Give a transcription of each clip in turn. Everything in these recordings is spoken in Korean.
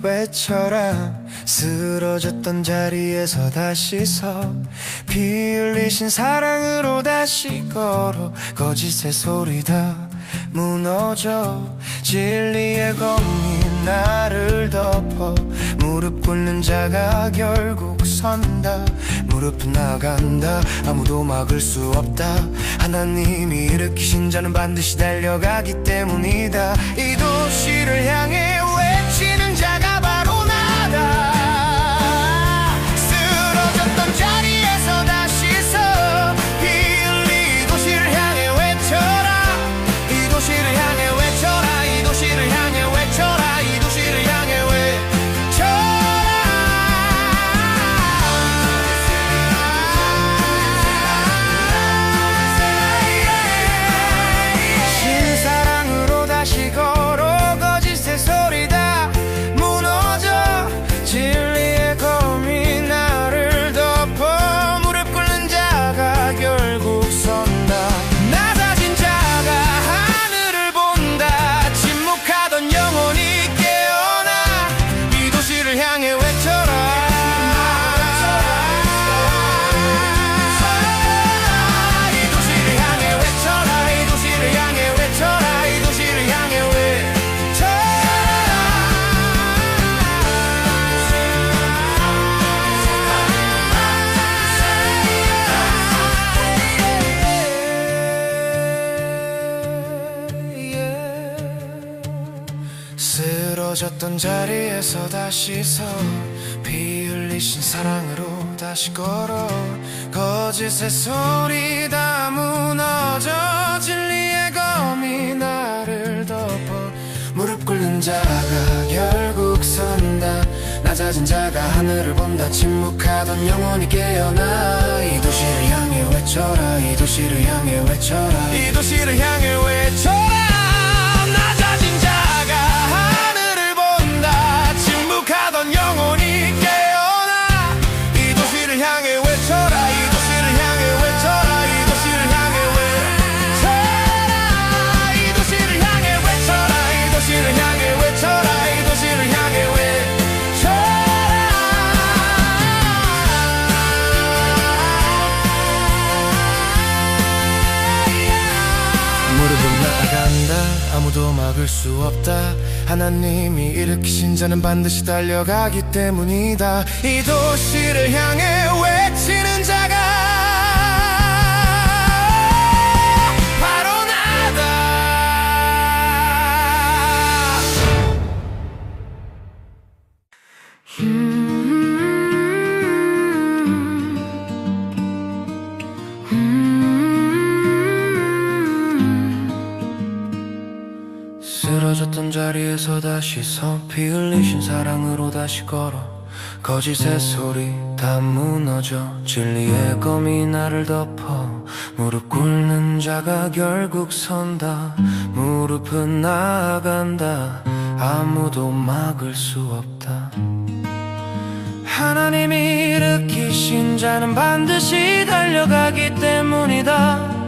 외쳐라. 쓰러졌던 자리에서 다시 서 피 흘리신 사랑으로 다시 걸어. 거짓의 소리 다 무너져. 진리의 검이 나를 덮어. 무릎 꿇는 자가 결국 선다. 무릎은 나간다. 아무도 막을 수 없다. 하나님이 일으키신 자는 반드시 달려가기 때문이다. 이 도시를 향해 외치는 자가 바로 나다. 쓰러졌던 자리에서 다시 서 피 흘리 이 도시를 향해 외쳐라. 이 도시를 향해 외쳐라. 이 도시를 향해 외쳐라. 이 도시를 향해 외쳐라. 신사랑으로 다시 걸어. 거짓의 소리 다 무너져. 진리의 검이 나를 덮어. 무릎 꿇는 자가 결국 선다. 낮아진 자가 하늘을 본다. 침묵하던 영혼이 깨어나. 이 도시를 향해 외쳐라. 이 도시를 향해 외쳐라. 이 도시를 향해 외쳐라. 이 도시를 향해 쓰러졌던 자리에서 다시 서 피 흘리신 사랑으로 다시 걸어. 거짓의 소리 다 무너져. 진리의 검이 나를 덮어. 무릎 꿇는 자가 결국 선다. 낮아진 자가 하늘을 본다. 침묵하던 영혼이 깨어나. 이 도시를 향해 외쳐라. 이 도시를 향해 외쳐라. 이 도시를 향해 외쳐라. 낮아진 자가 하늘을 본다. 침묵하던 영혼이 깨어나. 이 도시를 향해 외쳐라. 이 도시를 향해 외쳐라. 이 도시를 향해 외쳐라. 이 도시를 향해 외쳐라. 이 도시를 향해 외쳐라. 이 도시를 향해 외쳐라. 무릎은 나간다. 아무도 막을 수 없다. 하나님이 일으키신 자는 반드시 달려가기 때문이다. 이 도시를 향해 외치는 자가 바로 나다. 쓰러졌던 자리에서 다시 서 피 흘리신 사랑으로 다시 걸어. 거짓의 소리 다 무너져. 진리의 검이 나를 덮어. 무릎 꿇는 자가 결국 선다. 무릎은 나아간다. 아무도 막을 수 없다. 하나님이 일으키신 자는 반드시 달려가기 때문이다.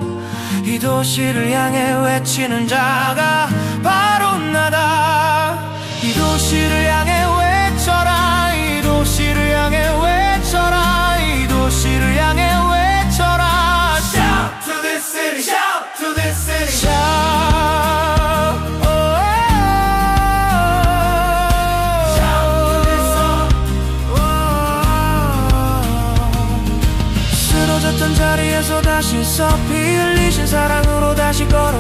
이 도시를 향해 외치는 자가 바로 나다. 이 도시를 향해 외쳐라. 이 도시를 향해 외쳐라. 이 도시를 향해 외쳐라. Shout to this city, shout to this city, shout. Shout to this song. 쓰러졌던 자리에서 다시 서 피 흘리신 사랑으로 다시 걸어.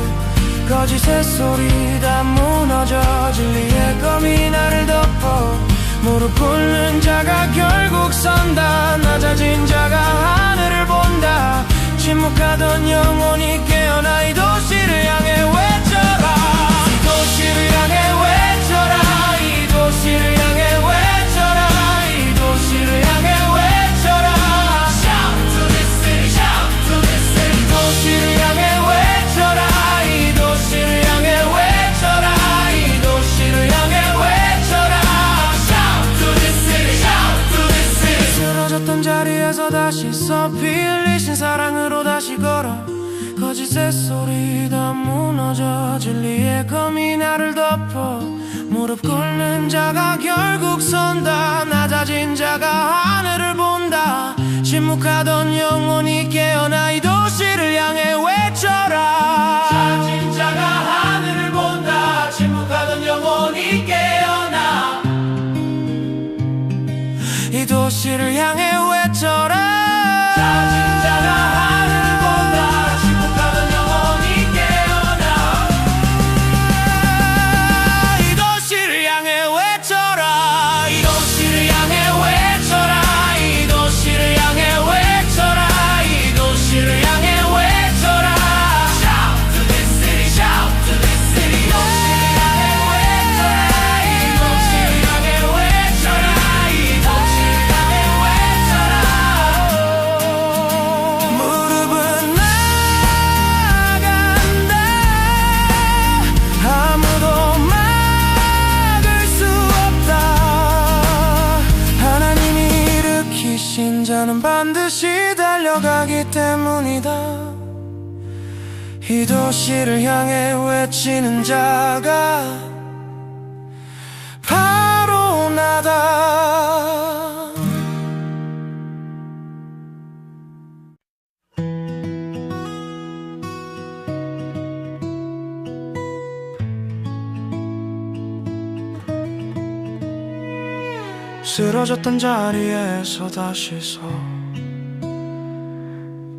거짓의 소리 다 무너져. 진리의 검이 나를 덮어. 무릎 꿇는 자가 결국 선다. 낮아진 자가 하늘을 본다. 침묵하던 영혼이 깨어나. 이 도시를 향해 외쳐라. 이 도시를 향해 외쳐라. 이 도시를 향해 외쳐라. 이 도시를 향해 외쳐라. Shout to this city, shout to this city. 이 도시를 향해 외쳐라. 이 도시를 향해 외쳐라. 이 도시를 향해 외쳐라. Shout to this city, shout to this city. 쓰러졌던 자리에서 다시 서 피 흘리신 사랑으로 다시 걸어. 거짓의 소리 다 무너져. 진리의 검이 나를 덮어. 무릎 꿇는 자가 결국 선다. 낮아진 자가 하늘을 본다. 침묵하던 영혼이 깨어나 이 도시를 향해 외쳐라. 낮아진 자가 하늘을 본다. 침묵하던 영혼이 깨어나 이 도시를 향해 외쳐라. 낮아진 자가 하늘을 본다. 침묵하던 영혼이 깨어나 이 도시를 향해 외쳐라. 이 도시를 향해 외쳐라. 이 도시를 향해 외쳐라. 이 도시를 향해 외쳐라. Shout to this city, shout to this city. 이 도시를 향해 외쳐라. 이 도시를 향해 외쳐라. 이 도시를 향해 외쳐라. 무릎은 나간다. 아무도 막을 수 없다. 하나님이 일으키신 자는 반드시 달려가기 때문이다. 이 도시를 향해 외치는 자가 바로 나다. 쓰러졌던 자리에서 다시 서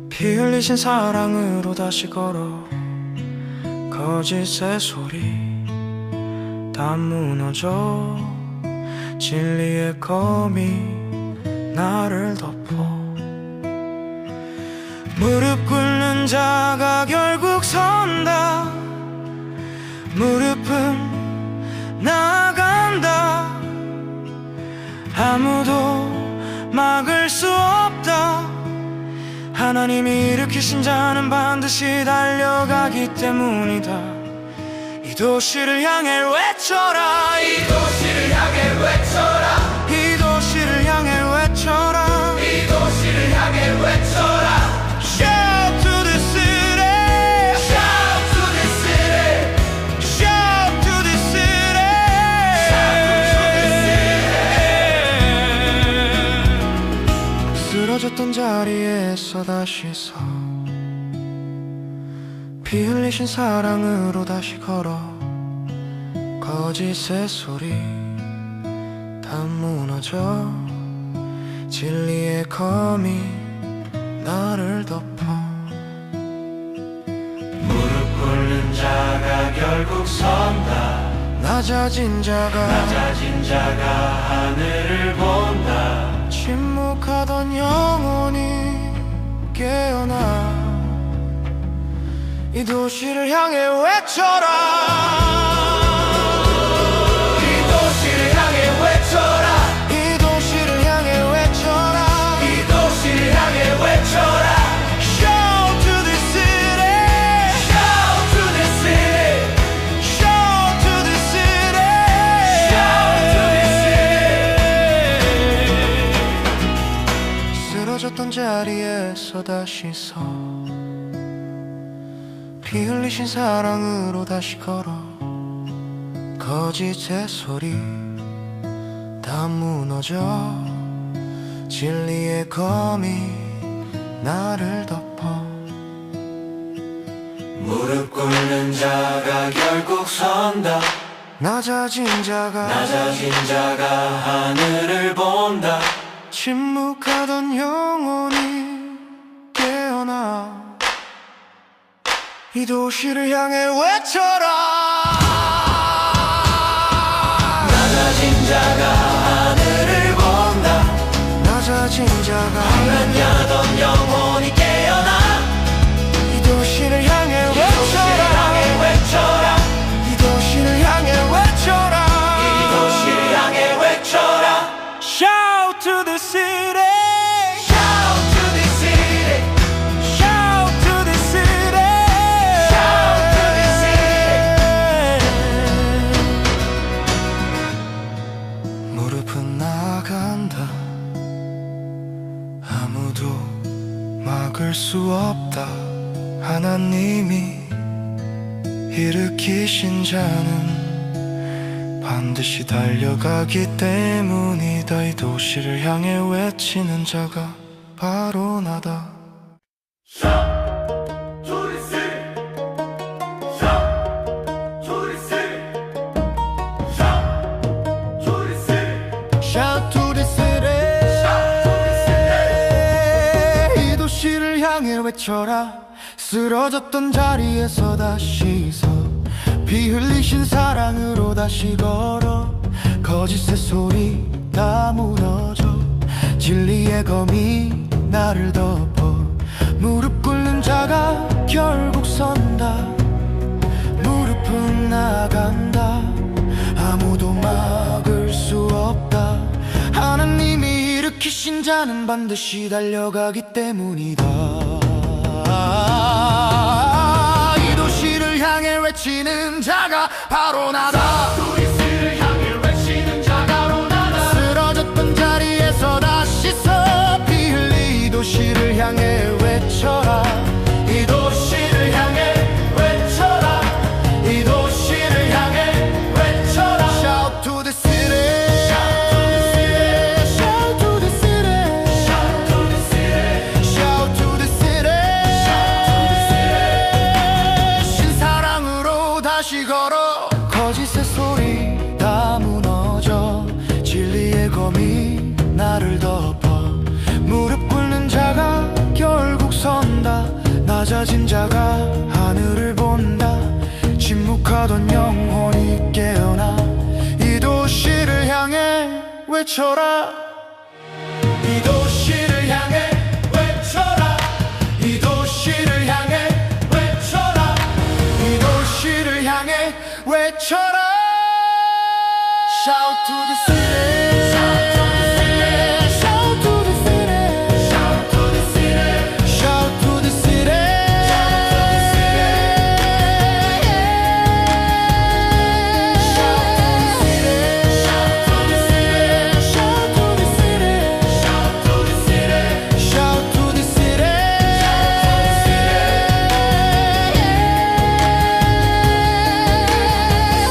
피 흘리신 사랑으로 다시 걸어 거짓의 소리 다 무너져 진리의 검이 나를 덮어 무릎 꿇는 자가 결국 선다. 무릎은 나간다. 아무도 막을 수 없다. 하나님이 일으키신 자는 반드시 달려가기 때문이다. 이 도시를 향해 외쳐라. 이 도시를 향해 외쳐라. 이 도시를 향해 외쳐라. 이 도시를 향해 외쳐라. Shout to the city. Shout to the city. Shout to the city. Shout to the city. 쓰러졌던 자리에서 다시 서 피 흘리신 사랑으로 다시 걸어 거짓의 소리 다 무너져 진리의 검이 나를 덮어 무릎 꿇는 자가 결국 선다. 낮아진 자가 하늘을 본다. 침묵하던 영혼이 깨어나 이 도시를 향해 외쳐라. 이 도시를 향해 외쳐라. 이 도시를 향해 외쳐라. 이 도시를 향해 외쳐라. Shout to the city. Shout to the city. Shout to the city. Shout to the city. 쓰러졌던 자리에서 다시 서 피 흘리신 사랑으로 다시 걸어 거짓의 소리 다 무너져 진리의 검이 나를 덮어 무릎 꿇는 자가 결국 선다. 낮아진 자가 하늘을 본다. 침묵하던 영혼이 깨어나 이 도시를 향해 외쳐라. 낮아진 자가 하늘을 본다. 낮아진 자가 하나냐던 영혼이 깨어나 이 도시를 향해 외쳐라. 이 도시를 향해 외쳐라. 이 도시를 향해 외쳐라. Shout to the city. Shout to the city. Shout to the city. Shout to the city. 무릎은 나간다. 아무도 막을 수 없다. 하나님이 일으키신 자는 반드시 달려가기 때문이다. 이 도시를 향해 외치는 자가 바로 나다. Shout to the city. 이 도시를 향해 외쳐라. 쓰러졌던 자리에서 다시 서 피 흘리신 사랑으로 다시 걸어. 거짓의 소리 다 무너져. 진리의 검이 나를 덮어. 무릎 꿇는 자가 결국 선다. 무릎은 나간다. 아무도 막을 수 없다. 하나님이 일으키신 자는 반드시 달려가기 때문이다. 이 도시를 향해 외치는 자가 바로 나다. 도시를 향해 외치는 자가 바로 나다. 쓰러졌던 자리에서 다시 서 피 흘리 이 도시를 향해 외쳐라. 이 도시를 향해 외쳐라. 이 도시를 향해 외쳐라. Shout to the city. Shout to the city. Shout to the city. Shout to the city. 신사랑으로 다시 걸어. 거짓의 소리 다 무너져. 진리의 검이 나를 덮어. 무릎 꿇는 자가 결국 선다. 낮아진 자가 하늘을 본다. 침묵하던 영혼이 깨어나. 이 도시를 향해 외쳐라. 이 도시를 향해 외쳐라. 이 도시를 향해 외쳐라. 이 도시를 향해 외쳐라. Shout to the city. Shout to the city. Shout to the city. Shout to the city. Shout to the city.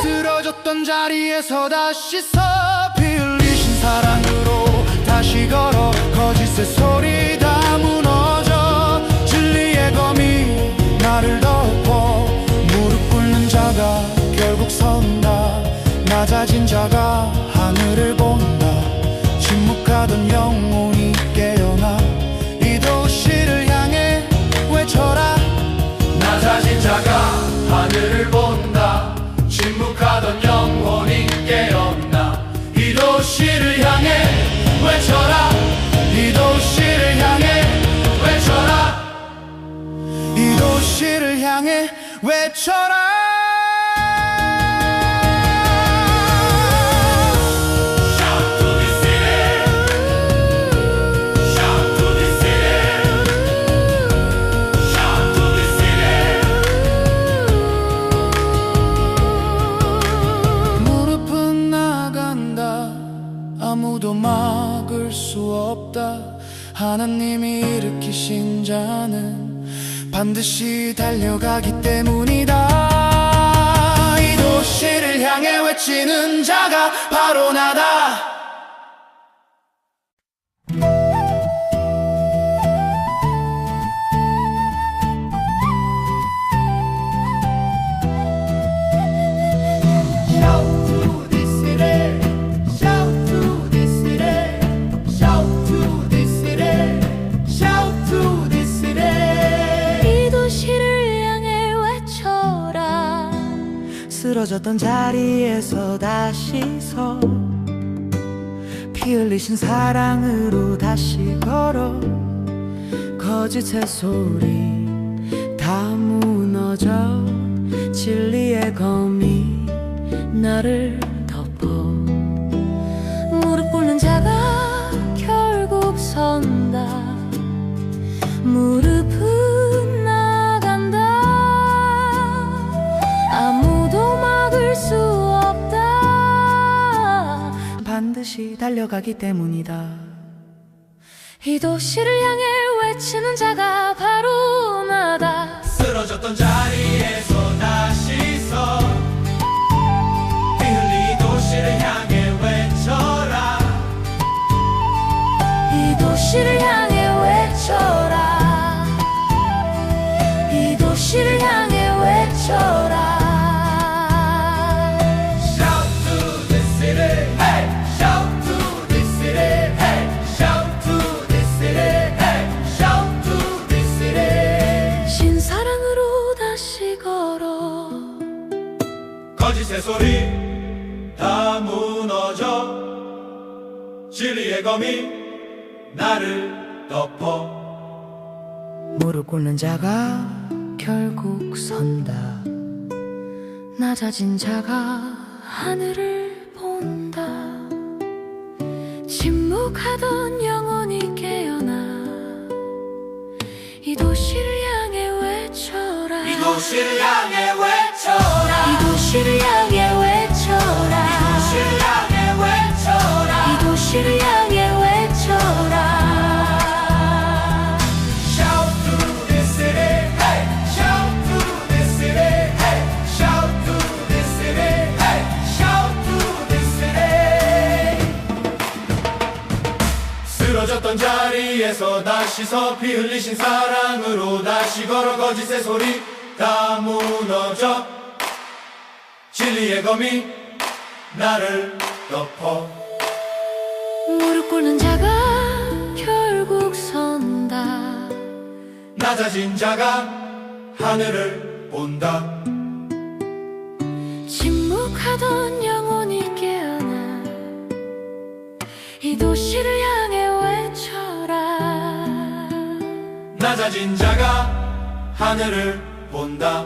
쓰러졌던 자리에서 다시 서 피 흘리신 사랑으로 다시 걸어. 거짓의 소리 다 무너져. 진리의 검이 나를 덮어. 무릎 꿇는 자가 결국 선다. 낮아진 자가 하늘을 본다. 침묵하던 영혼이 깨어나. 이 도시를 향해 외쳐라. 낮아진 자가 하늘을 본다. 침묵하던 영혼이 깨어나. 이 도시를 향해 외쳐라. 이 도시를 향해 외쳐라. 이 도시를 향해 외쳐라. 아무도 막을 수 없다. 하나님이 일으키신 자는 반드시 달려가기 때문이다. 이 도시를 향해 외치는 자가 바로 나다. 쓰러졌던 자리에서 다시 서 피 흘리신 사랑으로 다시 걸어. 거짓의 소리 다 무너져. 진리의 검이 나를 덮어. 무릎 꿇는 자가 결국 선다. 무릎은 나간다. 아무도 막을 수 없다. 반드시 달려가기 때문이다. 이 도시를 향해 외치는 자가 바로 나다. 쓰러졌던 자리에서 다시 서 피 흘린 도시 거짓의 소리 다 무너져 진리의 검이 나를 덮어 무릎 꿇는 자가 결국 선다. 낮아진 자가 하늘을 본다. 침묵하던 영혼이 깨어나 이 도시를 향해 외쳐라. 이 도시를 향해 외쳐라. 이 도시를 향해 외쳐라. 이 도시를 향해 외쳐라. 이 도시를 향해 외쳐라. Shout to this city, hey! Shout to this city, hey! Shout to this city, hey! Shout to this city. 쓰러졌던 자리에서 다시 서 피 흘리신 사랑으로 다시 걸어 거짓의 소리 다 무너져 진리의 검이 나를 덮어 무릎 꿇는 자가 결국 선다. 낮아진 자가 하늘을 본다 침묵하던 영혼이 깨어나 이 도시를 향해 외쳐라. 낮아진 자가 하늘을 본다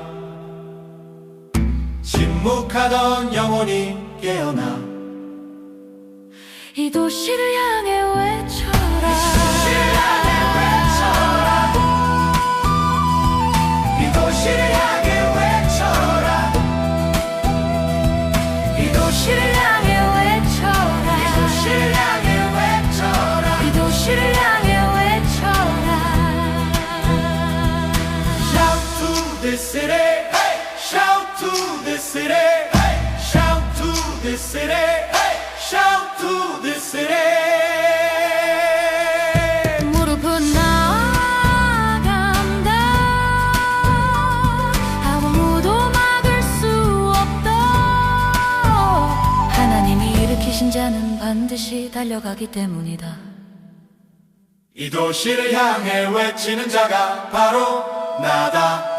침묵하던 영혼이 깨어나 이 도시를 향해 외쳐라. 이 도시를 향해 외쳐라 이 도시를 향해 외쳐라. 이 도시를 향해 외쳐라 이 도시를 향해 외쳐라. Shout to this city, hey! Shout to this city, hey! Shout to this city, hey! Shout to this city. 무릎은 나간다. 아무도 막을 수 없다. 하나님이 일으키신 자는 반드시 달려가기 때문이다. 이 도시를 향해 외치는 자가 바로 나다.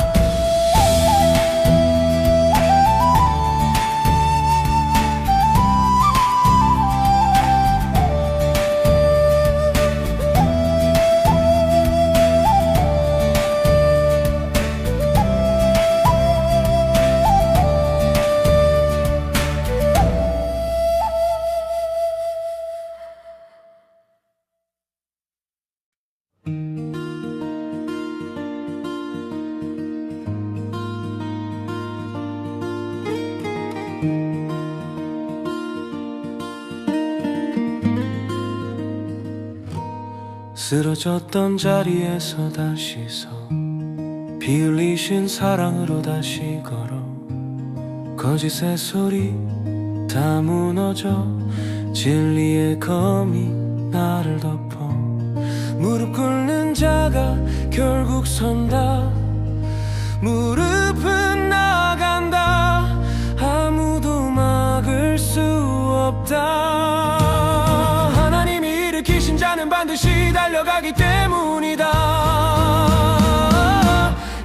쓰러졌던 자리에서 다시 서 피 흘리신 사랑으로 다시 걸어 거짓의 소리 다 무너져 진리의 검이 나를 덮어 무릎 꿇는 자가 결국 선다. 무릎은 나간다. 아무도 막을 수 없다. 하나님이 일으키신 자는 반드시 달려가기 때문이다.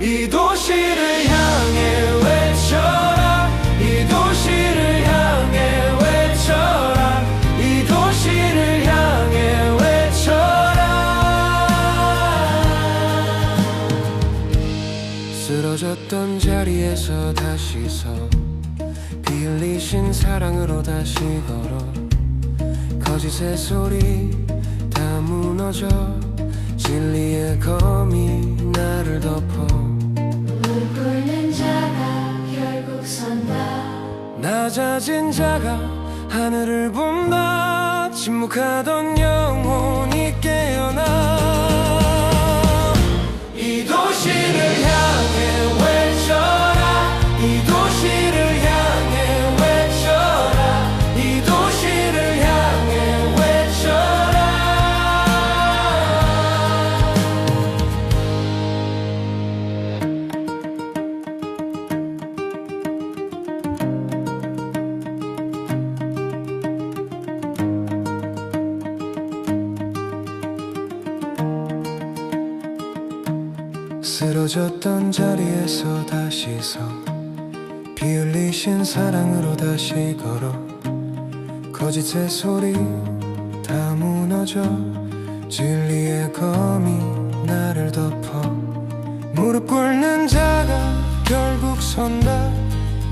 이 도시를 향해 외쳐라. 이 도시를 향해 외쳐라. 이 도시를 향해 외쳐라. 쓰러졌던 자리에서 다시 서 피 흘리신 사랑으로 다시 걸어 거짓의 소리 다 무너져 진리의 검이 나를 덮어 무릎 꿇는 자가 결국 선다. 낮아진 자가 하늘을 본다. 침묵하던 영혼이 깨어나 이 도시를 향해 외쳐라. 이 도시를 향해 외쳐라. 이 도시를 향해 외쳐라. 쓰러졌던 자리에서 다시 서 비 흘리신 사랑으로 다시 걸어 거짓의 소리 다 무너져 진리의 검이 나를 덮어 무릎 꿇는 자가 결국 선다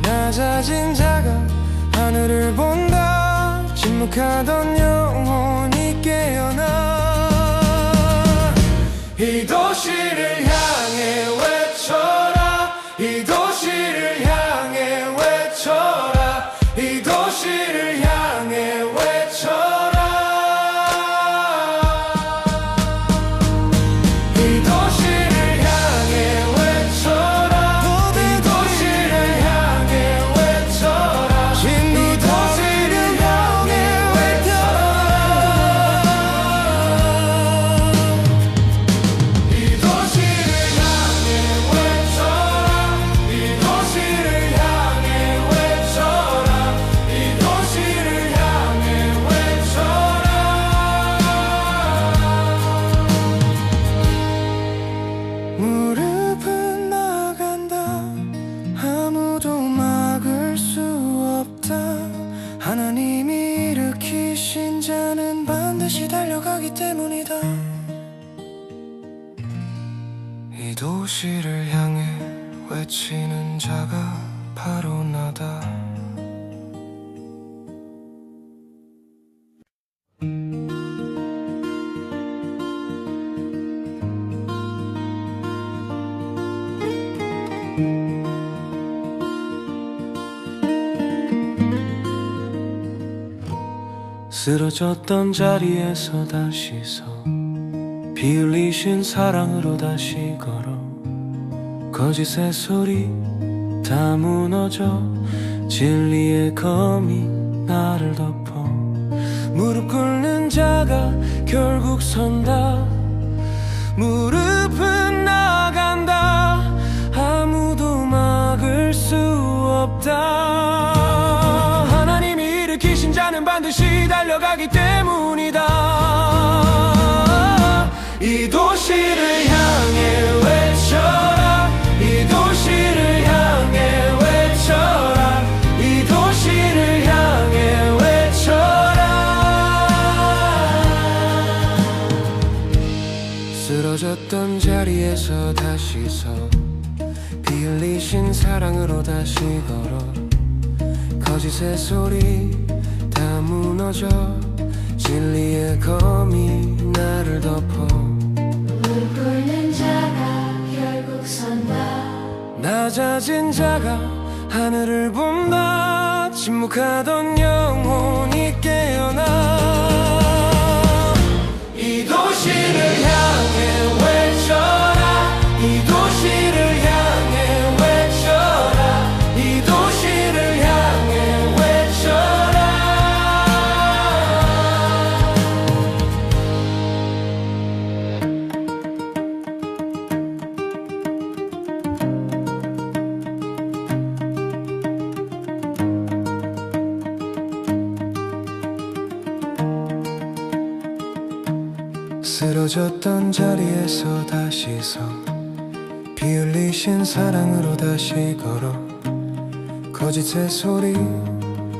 낮아진 자가 하늘을 본다 침묵하던 영혼이 깨어나 이 도시를 향해 외쳐라 이 도시를 향해 외쳐라 이 도시를 향해 외쳐라 이 도시를 향해 외쳐라 이 도시를 향해 외쳐라 이 도시를 향해 외쳐라 이 도시를 향해 외쳐라 이 도시를 향해 외쳐라 이 도시를 향해 외쳐라 무릎은 나간다 아무도 막을 수 없다 하나님이 일으키신 자는 반드시 달려가기 때문이다 이 도시를 향해 외치는 자가 바로 나다 쓰러졌던 자리에서 다시 서 비 흘리신 사랑으로 다시 걸어 거짓의 소리 다 무너져 진리의 검이 나를 덮어 무릎 꿇는 자가 결국 선다 무릎은 나간다 아무도 막을 수 없다 하나님이 일으키신 자는 반드시 달려가기 때문이다 이 도시를 향해 외쳐라 이 도시를 향해 외쳐라 이 도시를 향해 외쳐라 쓰러졌던 자리에서 다시 서 비 흘리신 사랑으로 다시 걸어 거짓의 소리 다 무너져 진리의 검이 나를 덮어 무릎 꿇는 자가 결국 선다 낮아진 자가 하늘을 본다 침묵하던 영혼이 깨어나 이 도시를 향해 외쳐라 이 도시를 향해 외쳐라 이 도시를 향해 외쳐라 쓰러졌던 자리에서 다시 서 비 흘리신 사랑으로 다시 걸어 거짓의 소리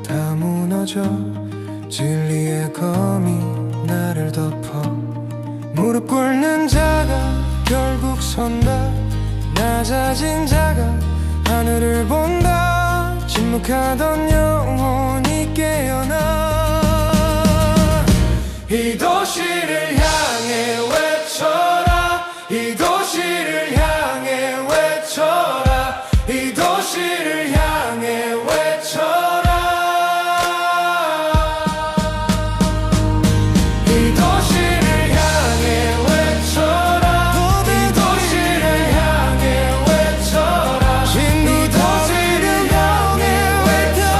다 무너져 진리의 검이 나를 덮어 무릎 꿇는 자가 결국 선다 낮아진 자가 하늘을 본다 침묵하던 영혼이 깨어나 이 도시를 향해 외쳐라 이 도시를 향해 외쳐라 이 도시를 향해 외쳐라 이 도시를 향해 외쳐라 이 도시를 향해 외쳐라 이 도시를 향해 외쳐라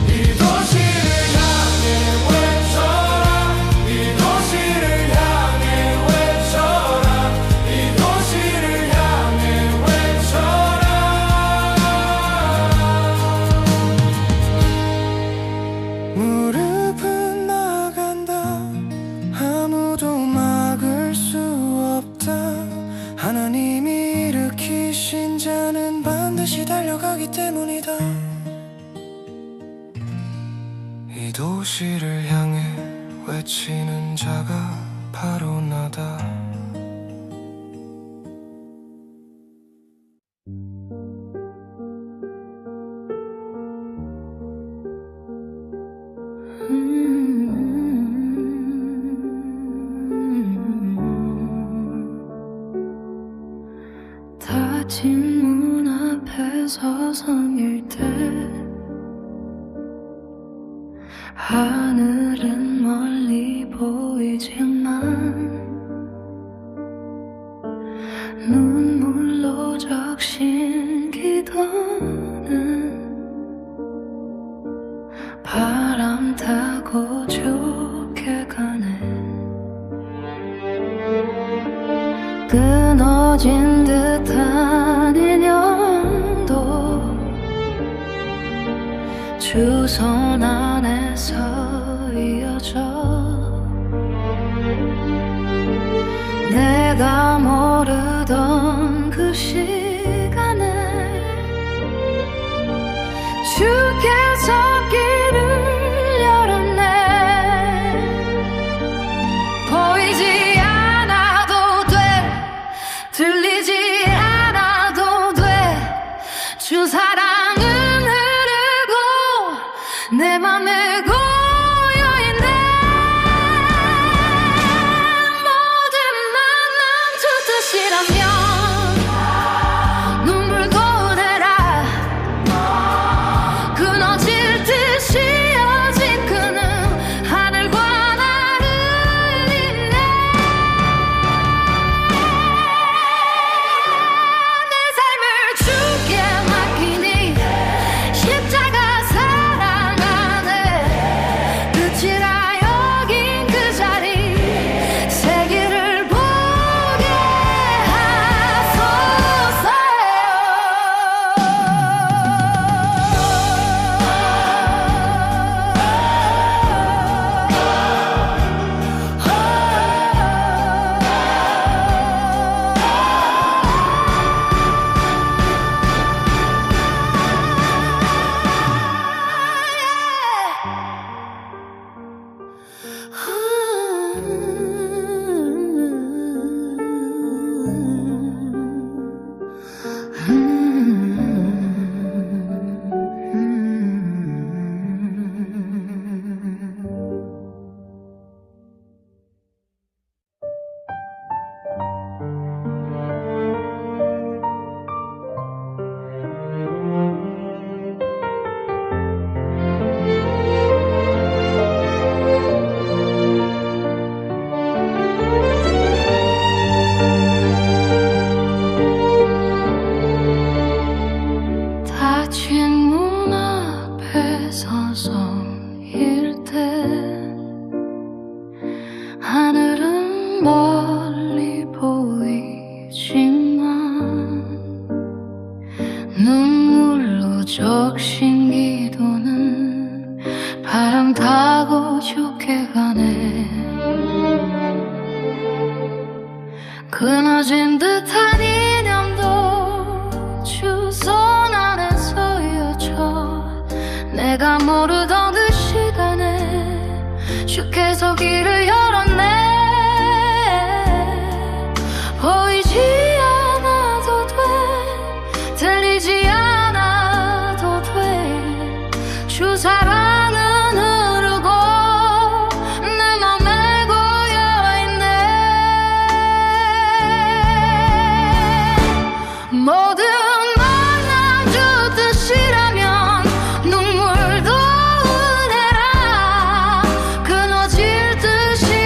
이 도시를 향해 외쳐라 이 도시를 향해 외쳐라 이 도시를 다시 달려가기 때문이다. 이 도시를 향해 외치는 자가 바로 나다. 닫힌 문 앞에 서성일 때 하늘은 멀리 보이지만 눈물로 적신 기도는 바람 타고 좋게 가네. 끊어진 듯한 인연도 주선 안에서 이어져 내가 모르던 그 시간에 주께서 길을 열었네. 보이지 않아도 돼, 들리지 않아도 돼. 주 사랑은 흐르고 내 맘에 고여있네. 모든 만남 주 뜻이라면 눈물도 내라. 끊어질 듯이 이어진 그는 하늘과 나를 잇네. 내 삶을 주께 맡기니 십자가 사랑 안에 끝이라 여긴 그 자리 새 길을 보게 닫힌 문 앞에 서성일 때 하늘은 멀리 보이지만 눈물로 적신 기도는 바람 타고 좋게 가네. 끊어진 듯한 인연도 주선 안에서 이어져 내가 모르던 그 시간에 주께서 길을 열었네. 보이지 않아도 돼, 들리지 않아도 돼. 주 사랑은 흐르고 내 맘에 고여있네. 모든 만남 주 뜻이라면 눈물도 내라. 끊어질 듯이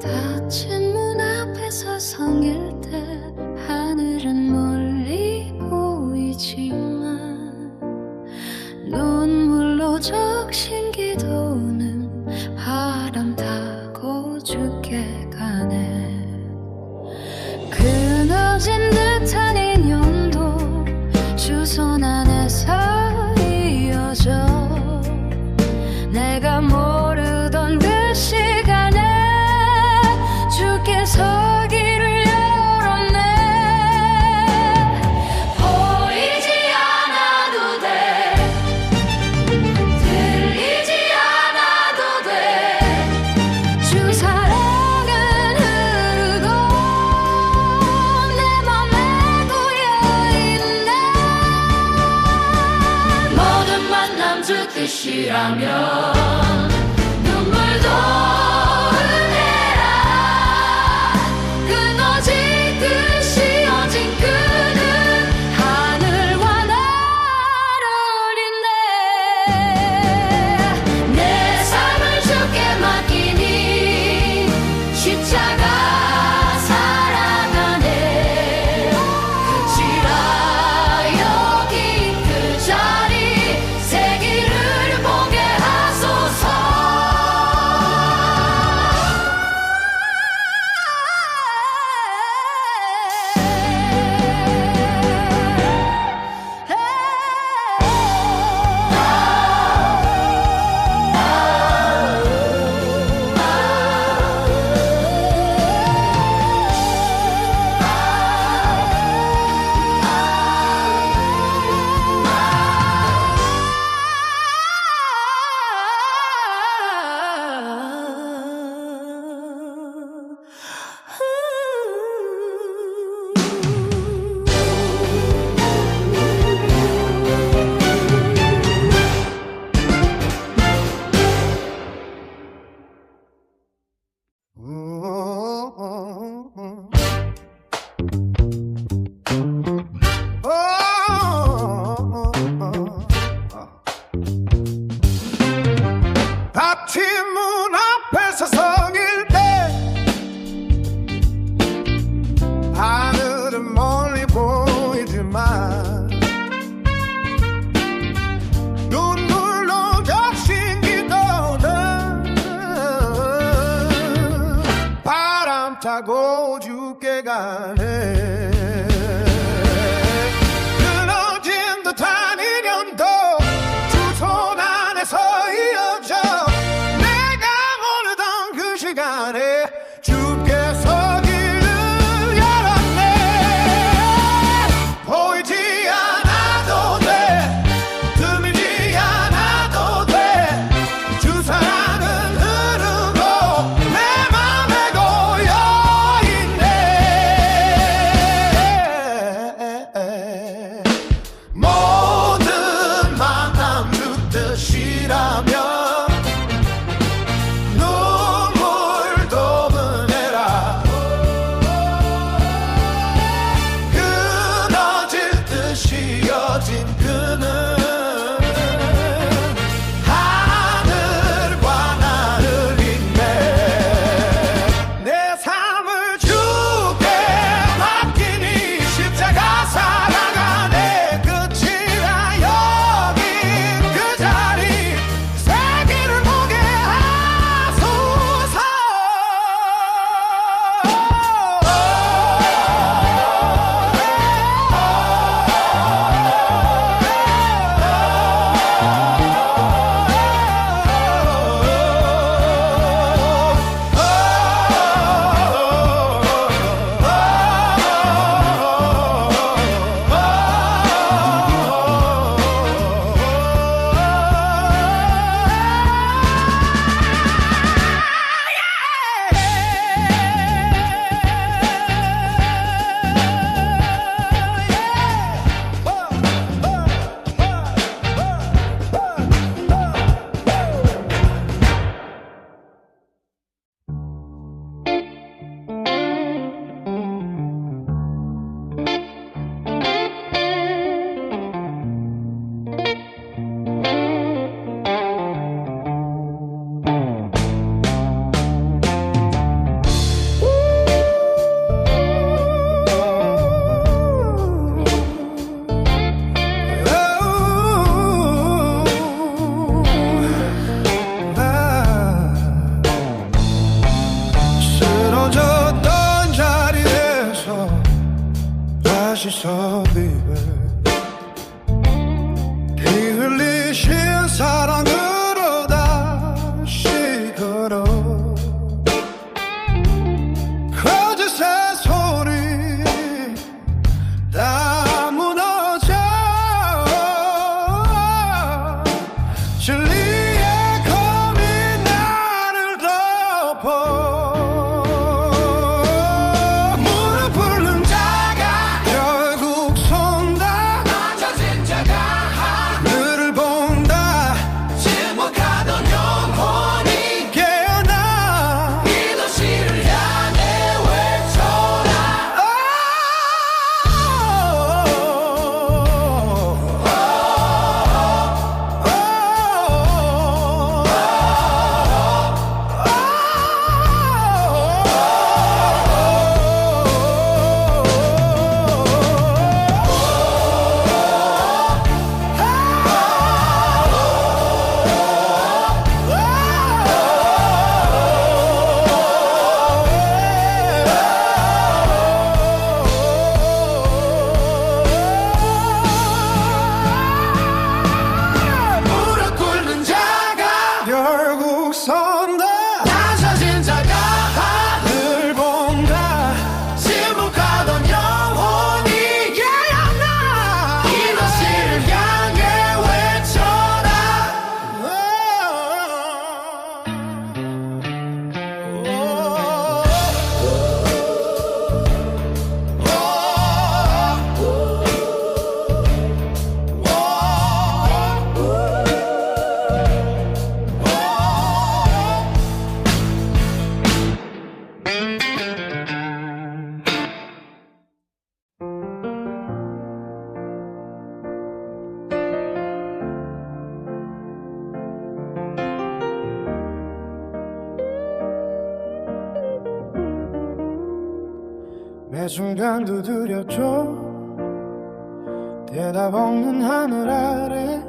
닫힌 문 앞에서 성일 때 하늘은 멀리 보이지만 눈물로 적신 기도는 바람 타고 죽게 가네. 끊어진 듯한 인연도 주선 안에서 이어져 내가 모르던 그 시간에 주께서 길을 열었네. 보이지 않아도 돼, 들리지 않아도 돼. 주 사랑은 흐르고 내 맘에 고여있네. 모든 만남 주 뜻이라면 눈물도 닫힌 문 앞에서 성일 때 하늘은 멀리 보이지만 눈물로 적신 기도는 바람 타고 죽게 가네. 끊어진 듯한 인연도 두 손 안에서 이어져 내가 모르던 그 시간에 주께서 길을 열었네. 보이지 않아도 돼, 들리지 않아도 돼. 주 사랑은 흐르고 내 맘에 고여있네. 모든 만남 주 뜻이라면 눈물도 있어 baby 피 흘리신 사랑으로 다시 걸어 거짓의 소리 다 무너져 진리의 검이 나를 덮어 무릎 꿇는 자가 결국 선다 낮아진 자가 하늘을 본다 침묵하던 영혼이 깨어나 이 도시를 향해 외쳐라 무릎 꿇는 자가 결국 선다 낮아진 자가 하늘 본다 침묵하던 영혼이 깨어나 이 도시를 향해 외쳐라 매 순간 두드려줘 대답 없는 하늘 아래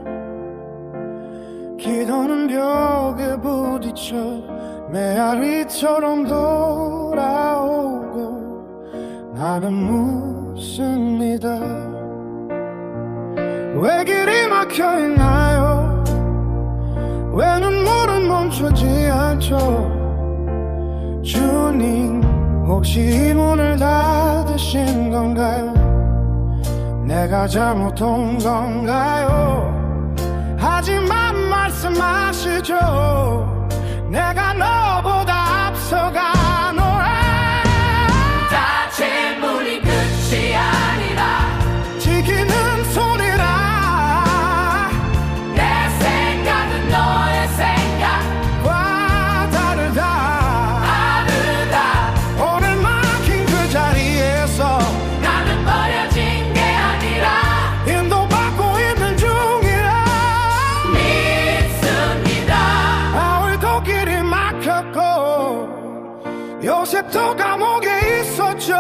기도는 벽에 부딪혀 메아리처럼 돌아오고 나는 묻습니다 왜 길이 막혀있나요 왜 눈물은 멈추지 않죠 주님 혹시 이 문을 닫으신 건가요 내가 잘못한 건가요 하지만 말씀하시죠 내가 너보다 앞서가노라 닫힌 문이 끝이 아니라 지키는 소리라 내 생각은 너의 생각과 다르다 오늘 막힌 그 자리에서 나는 버려진 게 아니라 인도받고 있는 중이라 믿습니다 바울도 길이 막혔고 요셉도 감옥에 있었죠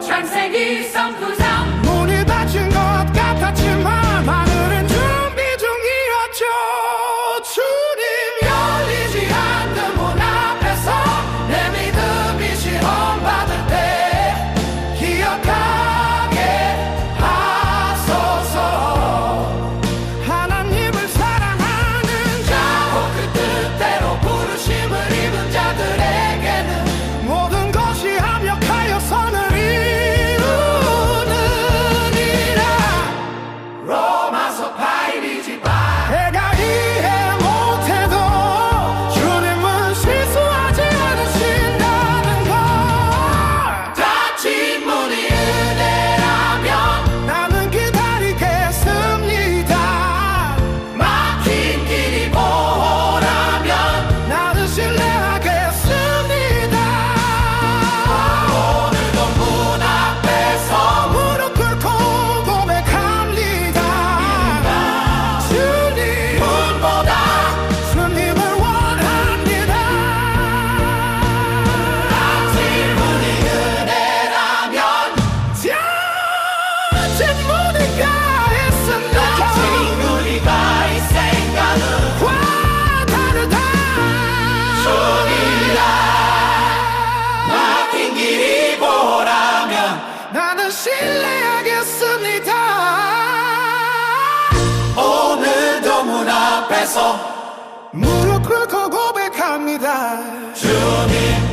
창세기 선구상 문이 닫힌 것 같았지만 하늘은 준비 중이었죠 주님 열리지 않는 문 앞에서 내 믿음이 시험받을 때 기억하게 하소서 하나님을 사랑하는 자 그 뜻대로 부르심을 입은 자들에게는 모든 것이 합력하여 선을 이루네 실례하겠습니다. 오늘도 문 앞에서 무릎 꿇고 고백합니다. 주님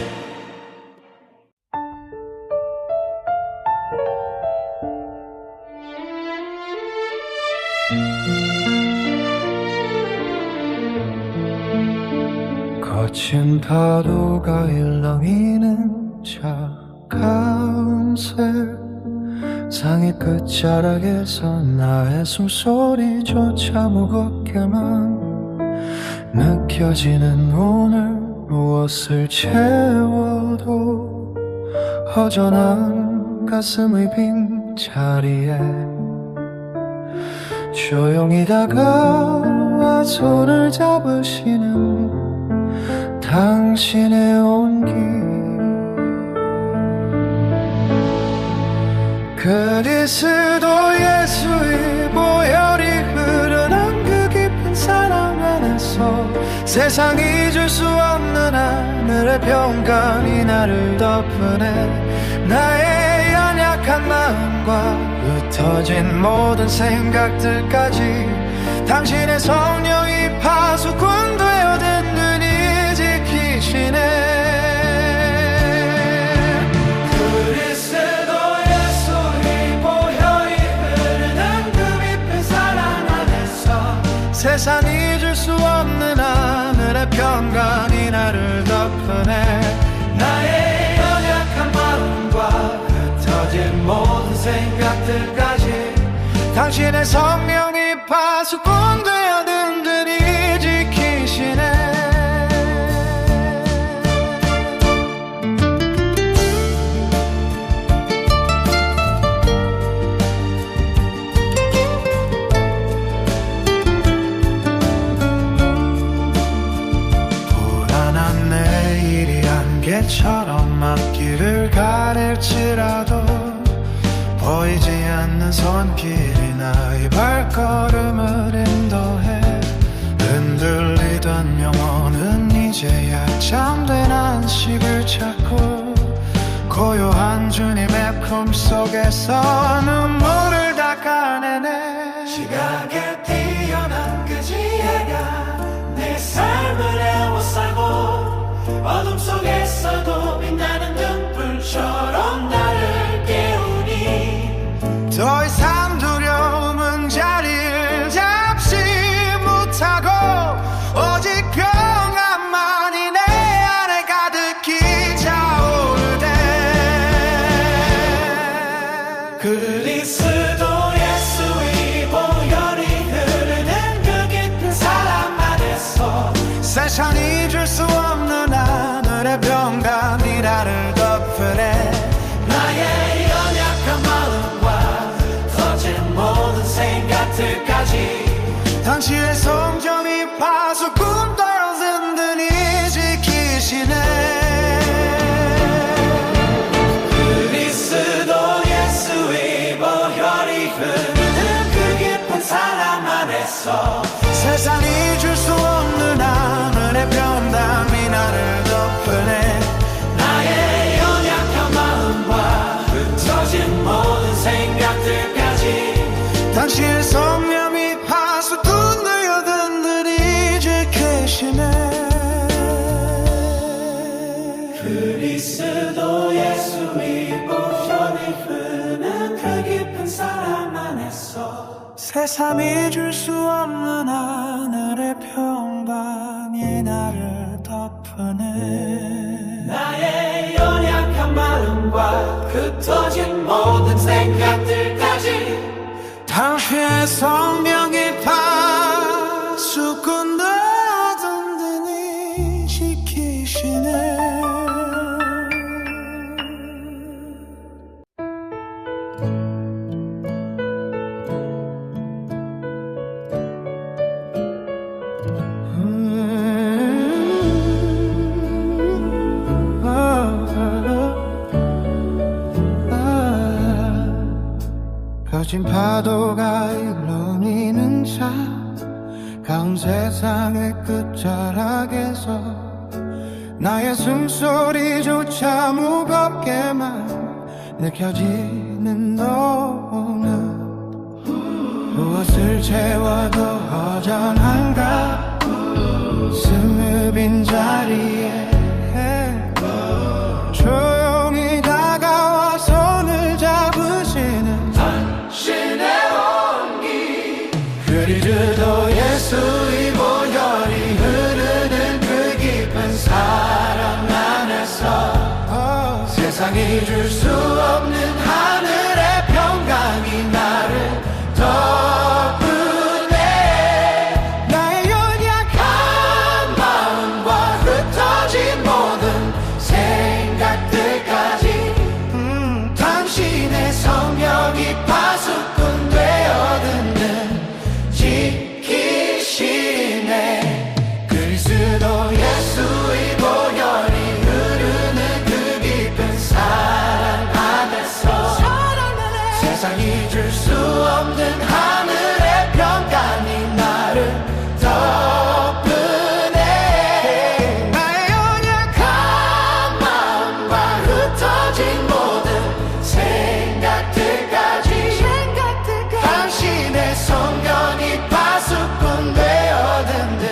거친 파도가 일렁이는 차가운 새 상의 끝자락에서 나의 숨소리조차 무겁게만 느껴지는 오늘 무엇을 채워도 허전한 가슴의 빈자리에 조용히 다가와 손을 잡으시는 당신의 온기 그리스도 예수의 보혈이 흐르는 그 깊은 사랑 안에서 세상이 줄 수 없는 하늘의 평강이 나를 덮으네 나의 연약한 마음과 흩어진 모든 생각들까지 당신의 성령이 파수꾼 되어 든든히 지키시네 그리스도 예수의 보혈이 흐르는 그 깊은 사랑 안에서 세상이 줄 수 없는 하늘의 평강이 나를 덮으네 나의 연약한 마음과 흩어진 모든 생각들까지 당신의 성령이 파수꾼 되어 든든히 지키시네 불안한 내일이 안개처럼 앞길을 가릴지라도 보이지 않는 손길이 나의 발걸음을 인도해 흔들리던 영혼은 이제야 잠든 안식을 찾고 고요한 주님의 품속에서 눈물을 닦아내네 지각에 뛰어난 그 지혜가 내 삶을 애워싸고 어둠 속에서도 빛나는 등불처럼 나를 깨우니 더 이상 두려움은 자리를 잡지 못하고 오직 평안만이 내 안에 가득히 차오르네 그리스도 예수의 보혈이 흐르는 그 깊은 사랑 안에서 세상이 줄 수 없는 하늘의 평강이 나를 덮으네 나의 연약한 마음과 터진 모든 생각들까지 당신의 성령이 파수꾼 되어 든든히 지키시네 그리스도 예수의 보혈이 흐르는 그 깊은 사랑 안에서 세상이 줄 수 없는 하늘의 평강이 나를 덮으네 나의 연약한 마음과 흩어진 모든 생각들까지 당신의 성령이 파수꾼 되어 든든히 지키시네 그리스도 예수의 보혈이 흐르는 그 깊은 사랑 안에서 세상이 줄 수 없는 하늘의 평강이 나를 덮으네 나의 연약한 마음과 흩어진 모든 생각들까지 당신의 성령이 파수꾼 되어 든든히 지키시네 거친 파도가 일렁이는 차가운 세상의 끝자락에서 나의 숨소리조차 무겁게만 느껴지는 너는 무엇을 채워도 허전한가 스무 빈 자리에 조용히 다가와 손을 잡으시는 당신의 온기 그리스도 예수의 보혈이 흐르는 그 깊은 사랑 안에서 세상이 줄 수 없는 하늘의 평강이 나를 덮으네 나의 연약한 마음과 흩어진 모든 생각들까지 당신의 성령이 파수꾼 되어 듣는 지키시네 그리스도 예수의 보혈이 흐르는 그 깊은 사랑 안에서 세상이 줄 수 없는 하늘의 평강이 나를 덮으네 나의 연약한 마음과 흩어진 모든 생각들까지 당신의 성령이 파수꾼 되어 듣는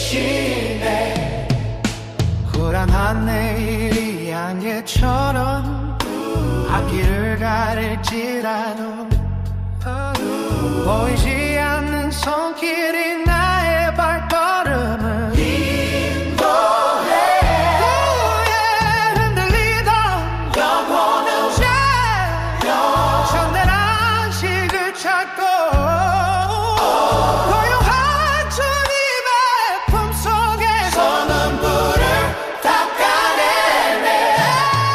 지키시네 불안한 내일이 안개처럼 앞길을 가릴지라도 보이지 않는 손길이 나의 발걸음을 인도해 흔들리던 영혼은 참된 안식을 찾고 고요한 주님의 품속에 서는 불을 닦아내네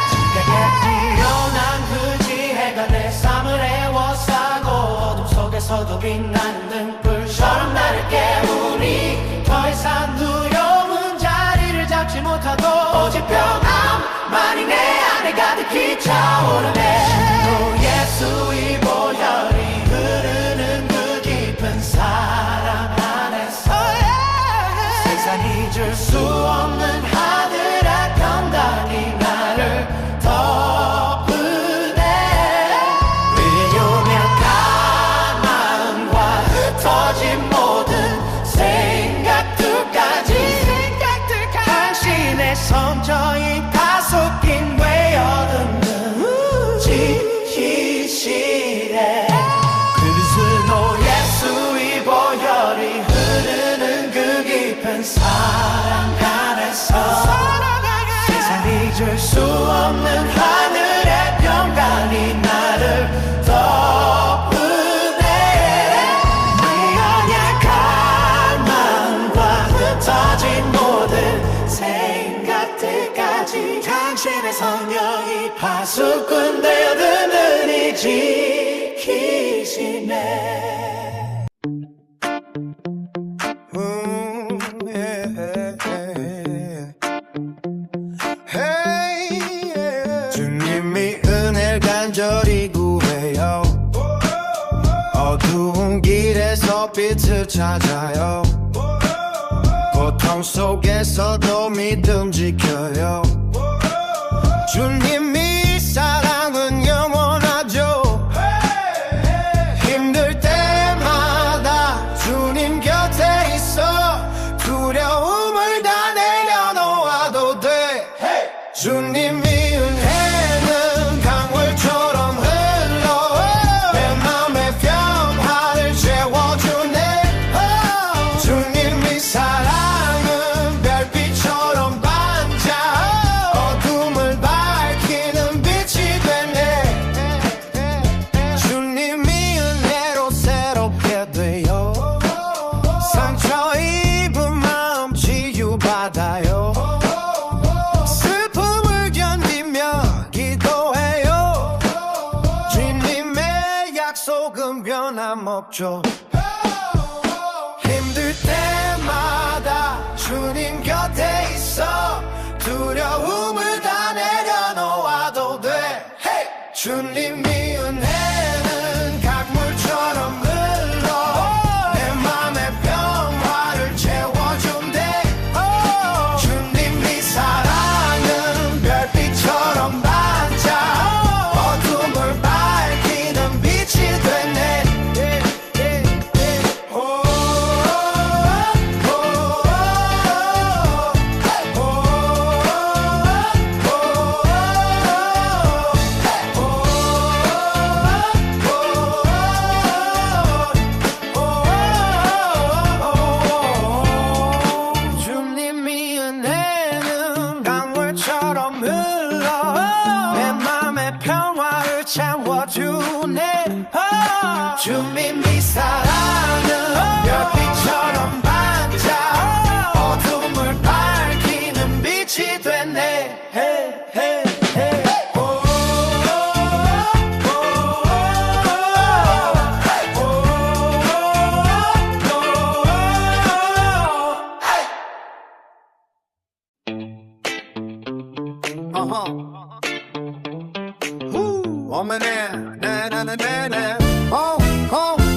지게 피어난 그 지혜가 내 삶을 애워싸고 어둠 속에서도 빛나는 등불처럼 나를 깨우니 더 이상 두려움은 자리를 잡지 못하고 오직 평안만이 내 안에 가득히 차오르네 또 예수의 보혈이 흐르는 그 깊은 사랑 안에서 세상이 줄 수 없는 하늘의 평강이 나를 덮으네 우리의 연약한 마음과 흩어진 모든 생각들까지 당신의 성정이 다속긴 되어듣는 지키시네 그리스도 예수의 보혈이 흐르는 그 깊은 사랑 안에서 세상이 줄 수 없는 하늘의 평강이 나를 덮으네 나의 연약한 마음과 흩어진 모든 생각들까지 당신의 성령이 파수꾼 되어 듣느니 지키시네 주님이 은혜를 간절히 구해요 어두운 길에서 빛을 찾아요 고통 속에서도 믿음 지켜요 주님이 사랑은 영원하죠 힘들 때마다 주님 곁에 있어 두려움을 다 내려놓아도 돼 주님이 은혜는 강물처럼 흘러 내 맘의 평화를 채워주네 주님이 사랑은 별빛처럼 반짝 어둠을 밝히는 빛이 되네 주님이 은혜로 새롭게 돼요 상처 입은 마음 치유받아요 슬픔을 견디며 기도해요 주님의 약속은 변함없죠 힘들 때마다 주님 곁에 있어 두려움을 다 내려놓아도 돼 주님이 은혜는 강물처럼 흘러 내 맘의 평화를 채워준대 주님이 사랑은 별빛처럼 밝아 주님이 사랑은 별빛처럼 반짝 어둠을 밝히는 빛이 됐네.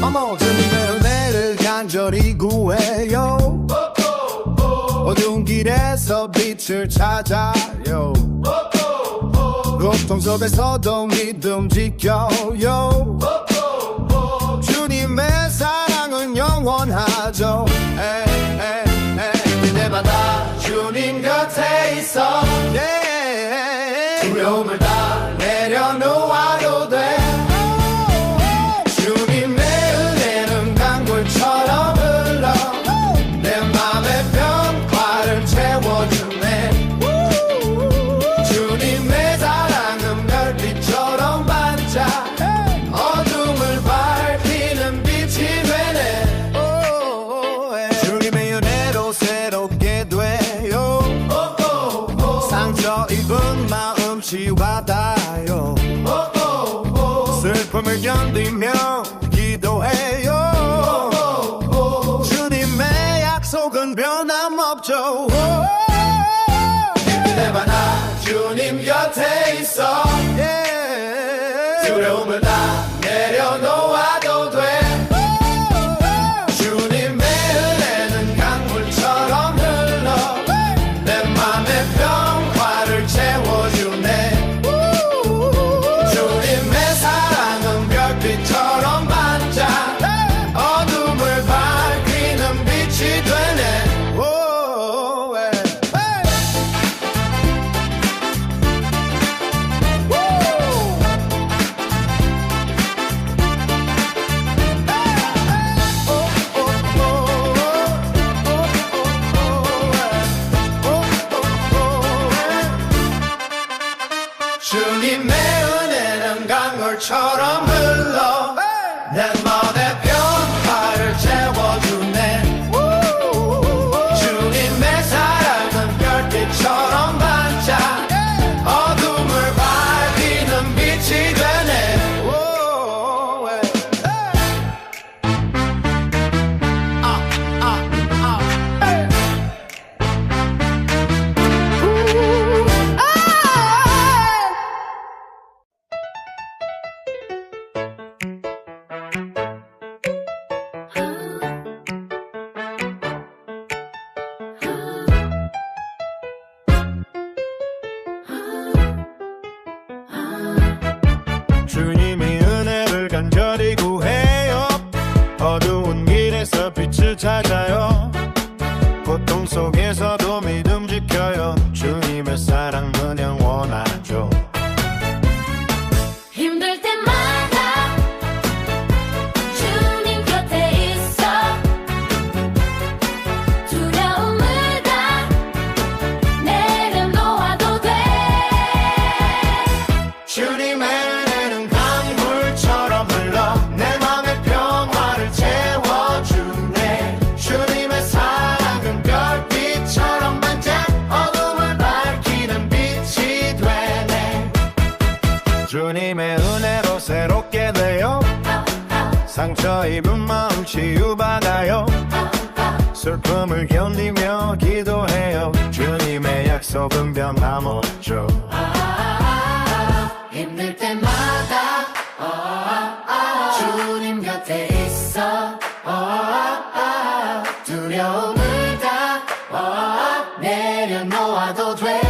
어머 주님의 은혜를 간절히 구해요. 어두운 길에서 빛을 찾아요. 고통 속에서도 믿음 지켜요. 주님의 사랑은 영원하죠. 그때마다 주님 곁에 있어. 두려움을 다 내려놓아도 돼. 주님의 은혜는 강물처럼 흘러 내 맘의 병화를 채워주네. 주님의 사랑은 별빛처럼 반짝 어둠을 밝히는 빛이 되네. 주님의 은혜로 새롭게 돼요. 상처 입은 마음 치유받아요. 슬픔을 견디며 기도해요. 주님의 약속은 변함없죠. 그때마다 주님 곁에 있어. 두려움을 다 내려놓아도 돼. 주님의 은혜는 강물처럼 흘러 내 맘의 병화를 채워주네. 주님의 사랑은 별빛처럼 반짝 어둠을 밝히는 빛이 되네. 주님의 은혜는 강물처럼 흘러 내 맘의 병화를 채워주네. 주님의 사랑은 별빛처럼 반짝 어둠을 밝히는 빛이 되네. 주님의 은혜를 간절히 구해요. 어두운 길에서 빛을 찾아요. 고통 속에서도 믿음 지켜요. 주님의 사랑은 영원하죠. 힘들 때마다 주님 곁에 있어. 두려움을 다 내려놓아도 돼. 주님의 은혜는 강물처럼 흘러 내 맘의 평화를 채워주네. 주님의 사랑은 별빛처럼 반짝 어둠을 밝히는 빛이 되네. 주님의 은혜로 새롭게 돼요. 상처 입은 마음 치유받아요. 슬픔을 견디며 기도해요. 주님의 약속은 변함없죠. 힘들 때마다 주님 곁에 있어. 두려움을 다 내려놓아도 돼.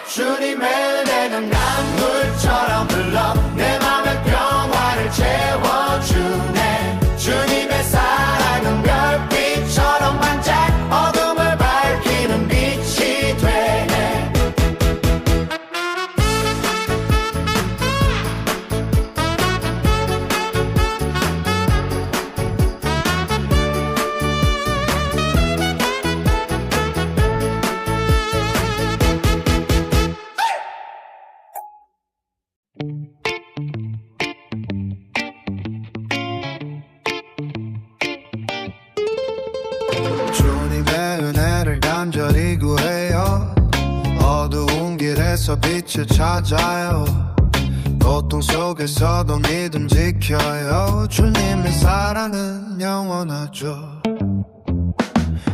주님의 은혜는 강물처럼 흘러 내 맘의 평화를 채워주네. 주님의 사랑은 별빛처럼 반짝 어둠을 밝히는 빛이 되네. 구해요. 어두운 길에서 빛을 찾아요. 고통 속에서도 믿음 지켜요. 주님의 사랑은 영원하죠.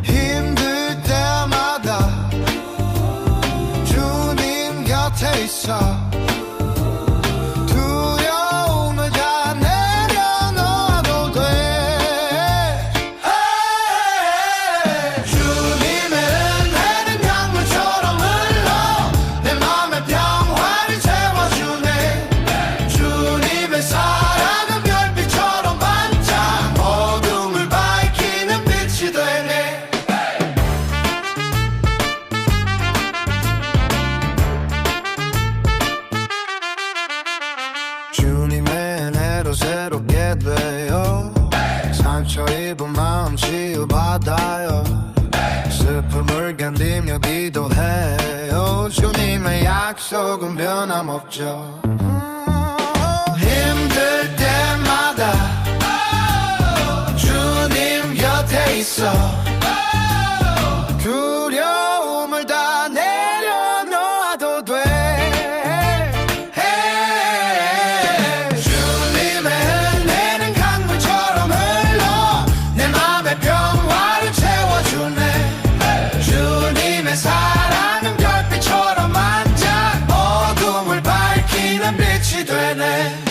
힘들 때마다 주님 곁에 있어. 두려움을 다 내려놓아도 돼. 주님의 은혜는 강물처럼 흘러 내 맘에 평화를 채워주네. 주님의 사랑은 별빛처럼 반짝 어둠을 밝히는 빛이 되네. 주님의 은혜로 새롭게 돼요. 상처 입은 마음 치유받아요. 슬픔을 견디며 기도해요. 주님의 약속은 변함없죠. 힘들 때마다 주님 곁에 있어. 두려움을 다 내려놓아도 돼. 주님의 은혜는 강물처럼 흘러 내 맘에 평화를 채워주네. 주님의 사랑은 별빛처럼 반짝 어둠을 밝히는 빛이 되네.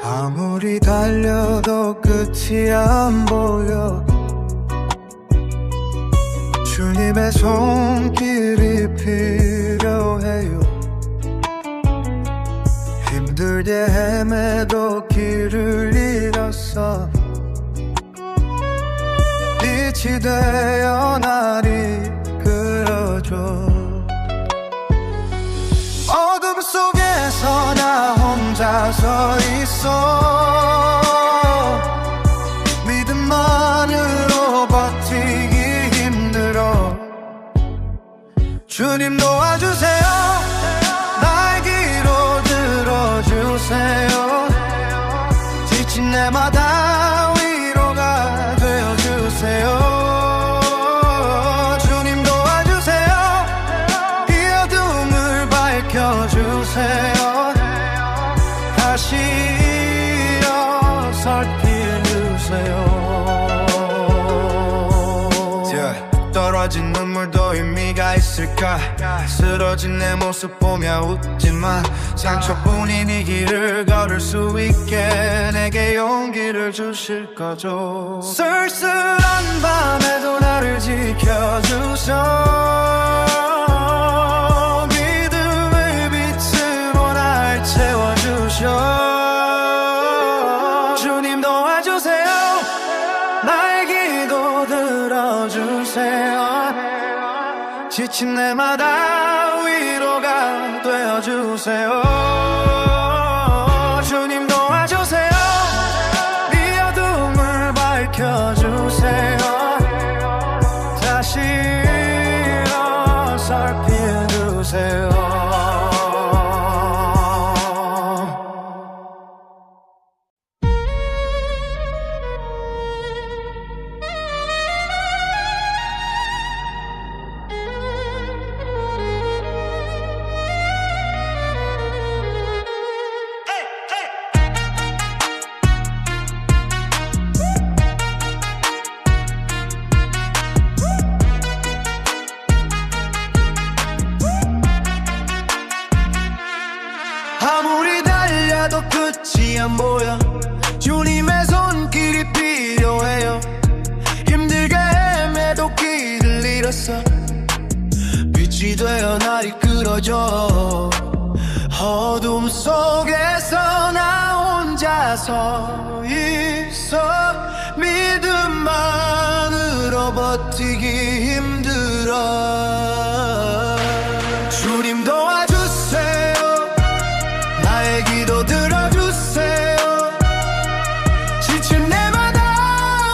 아무리 달려도 끝이 안 보여. 주님의 손길이 필요해요. 힘들게 헤매도 길을 잃었어. 빛이 되어 날 이끌어줘. 어둠 속에서 나 혼자 서 있어. 믿음만으로 버티기 힘들어. 주님 도와주세요. 날 기로 들어주세요. 지친 내마다 위로가 되어주세요. 주님 도와주세요. 이 어둠을 밝혀주세요. 다시 어설피주세요. 떨어진 눈물도 의미가 있을까. 쓰러진 내 모습 보며 웃지마. 상처뿐인 이 길을 걸을 수 있게 내게 용기를 주실 거죠. 쓸쓸한 밤에도 나를 지켜주셔. 믿음의 빛으로 날 채워주셔. 주님 도와주세요. 나의 기도 들어주세요. 지친 내마다 위로가 되어주세요. 주님 도와주세요. 이 어둠을 밝혀주세요. 다시 어설피해주세요. 빛이 되어 날 이끌어줘. 어둠 속에서 나 혼자 서 있어. 믿음만으로 버티기 힘들어. 주님 도와주세요. 나의 기도 들어주세요. 지친 내마다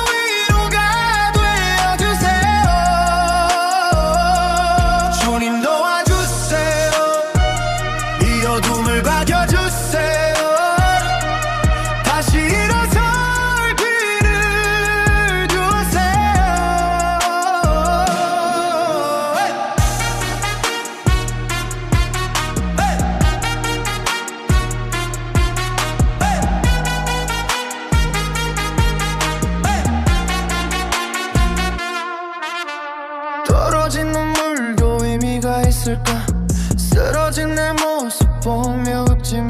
위로가 되어주세요. 주님 도와주세요. 이 어둠을 밝혀주세요. 다시 일어설 길을 주세요. 떨어진 눈물도 의미가 있을까? 쓰러진 내 모습 보며 웃지마.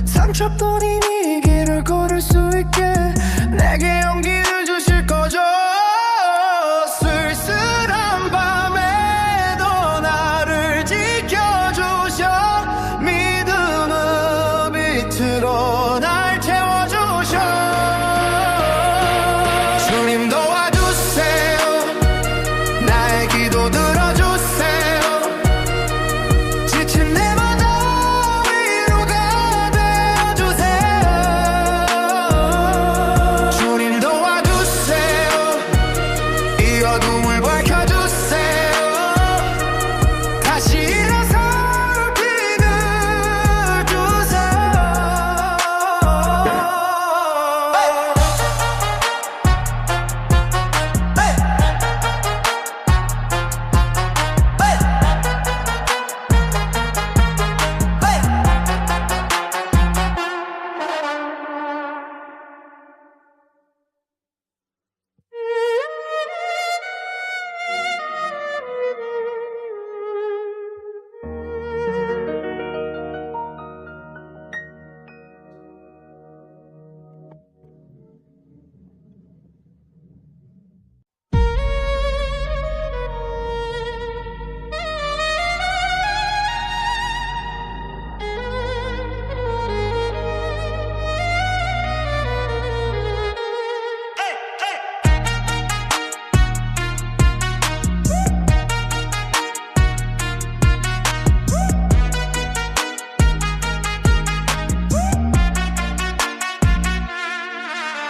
상처뿐인 이 길을 걸을 수 있게 내게 용기를 주실 거죠. 쓸쓸한 밤에도 나를 지켜주셔. 믿음의 빛으로 날 채워주셔. 주님 도와주세요. 나의 기도 들어주세요. 지친 내마다 위로가 되어주세요. 주님 도와주세요. 이 어둠을 밝혀주세요. 다시 일어설 빛을 주세요.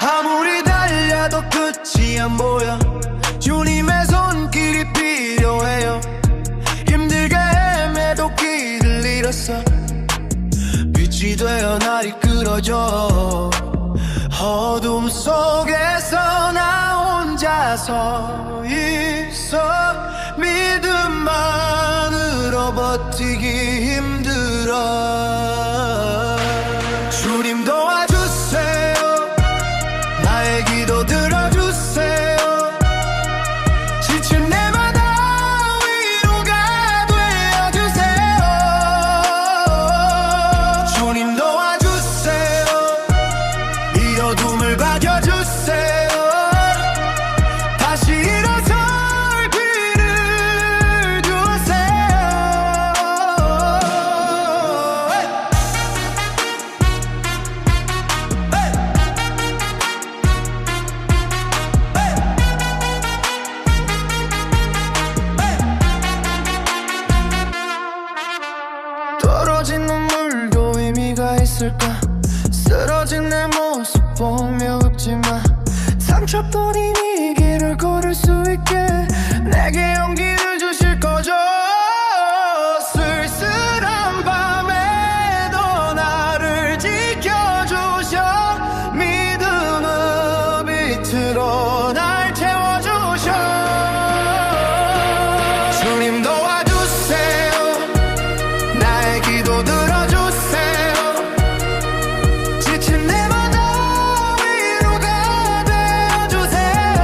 아무리 달려도 끝이 안 보여. 주님의 손길이 필요해요. 힘들게 헤매도 길을 잃었어. 빛이 되어 날 이끌어줘. 어둠 속에서 나 혼자 서 있어. 믿음만으로 버티기 힘들어. 주님 도와주세요. 나의 기도 들어주세요. 지친 내마다 위로가 되어주세요. 주님 도와주세요. 이 어둠을 밝혀주세요. 다시 일어설 길을 주세요. 떨어진 눈물도 의미가 있을까? 쓰러진 내 모습 보며 웃지마. 상처뿐인 이 길을 걸을 수 있게 내게 용기를 주실 거죠. 쓸쓸한 밤에도 나를 지켜주셔. 믿음의 빛으로 날 채워주셔. 주님 도와주세요. 나의 기도 들어주세요. 지친 내마다 위로가 되어주세요.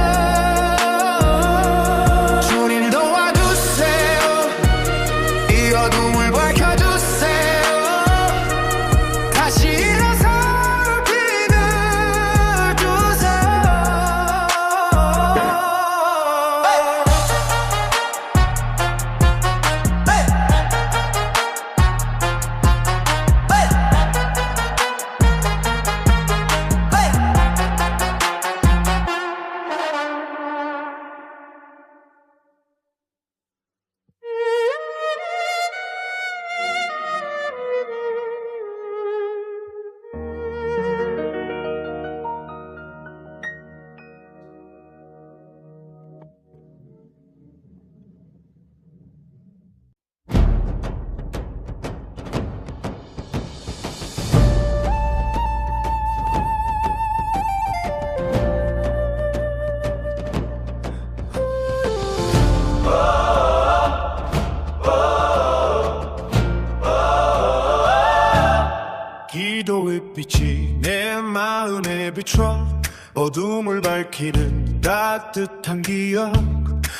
어둠을 밝히는 따뜻한 기억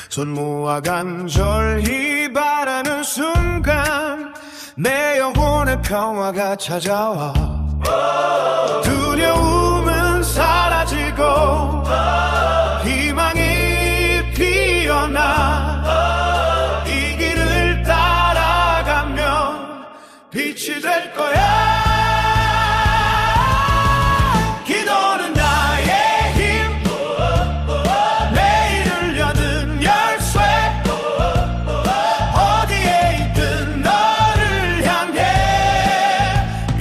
손 모아 간절히 바라는 순간 내 영혼의 평화가 찾아와 두려움은 사라지고 희망이 피어나 이 길을 따라가면 빛이 될 거야. 기도는 나의 힘 내일을 여는 열쇠 어디에 있든 너를 향해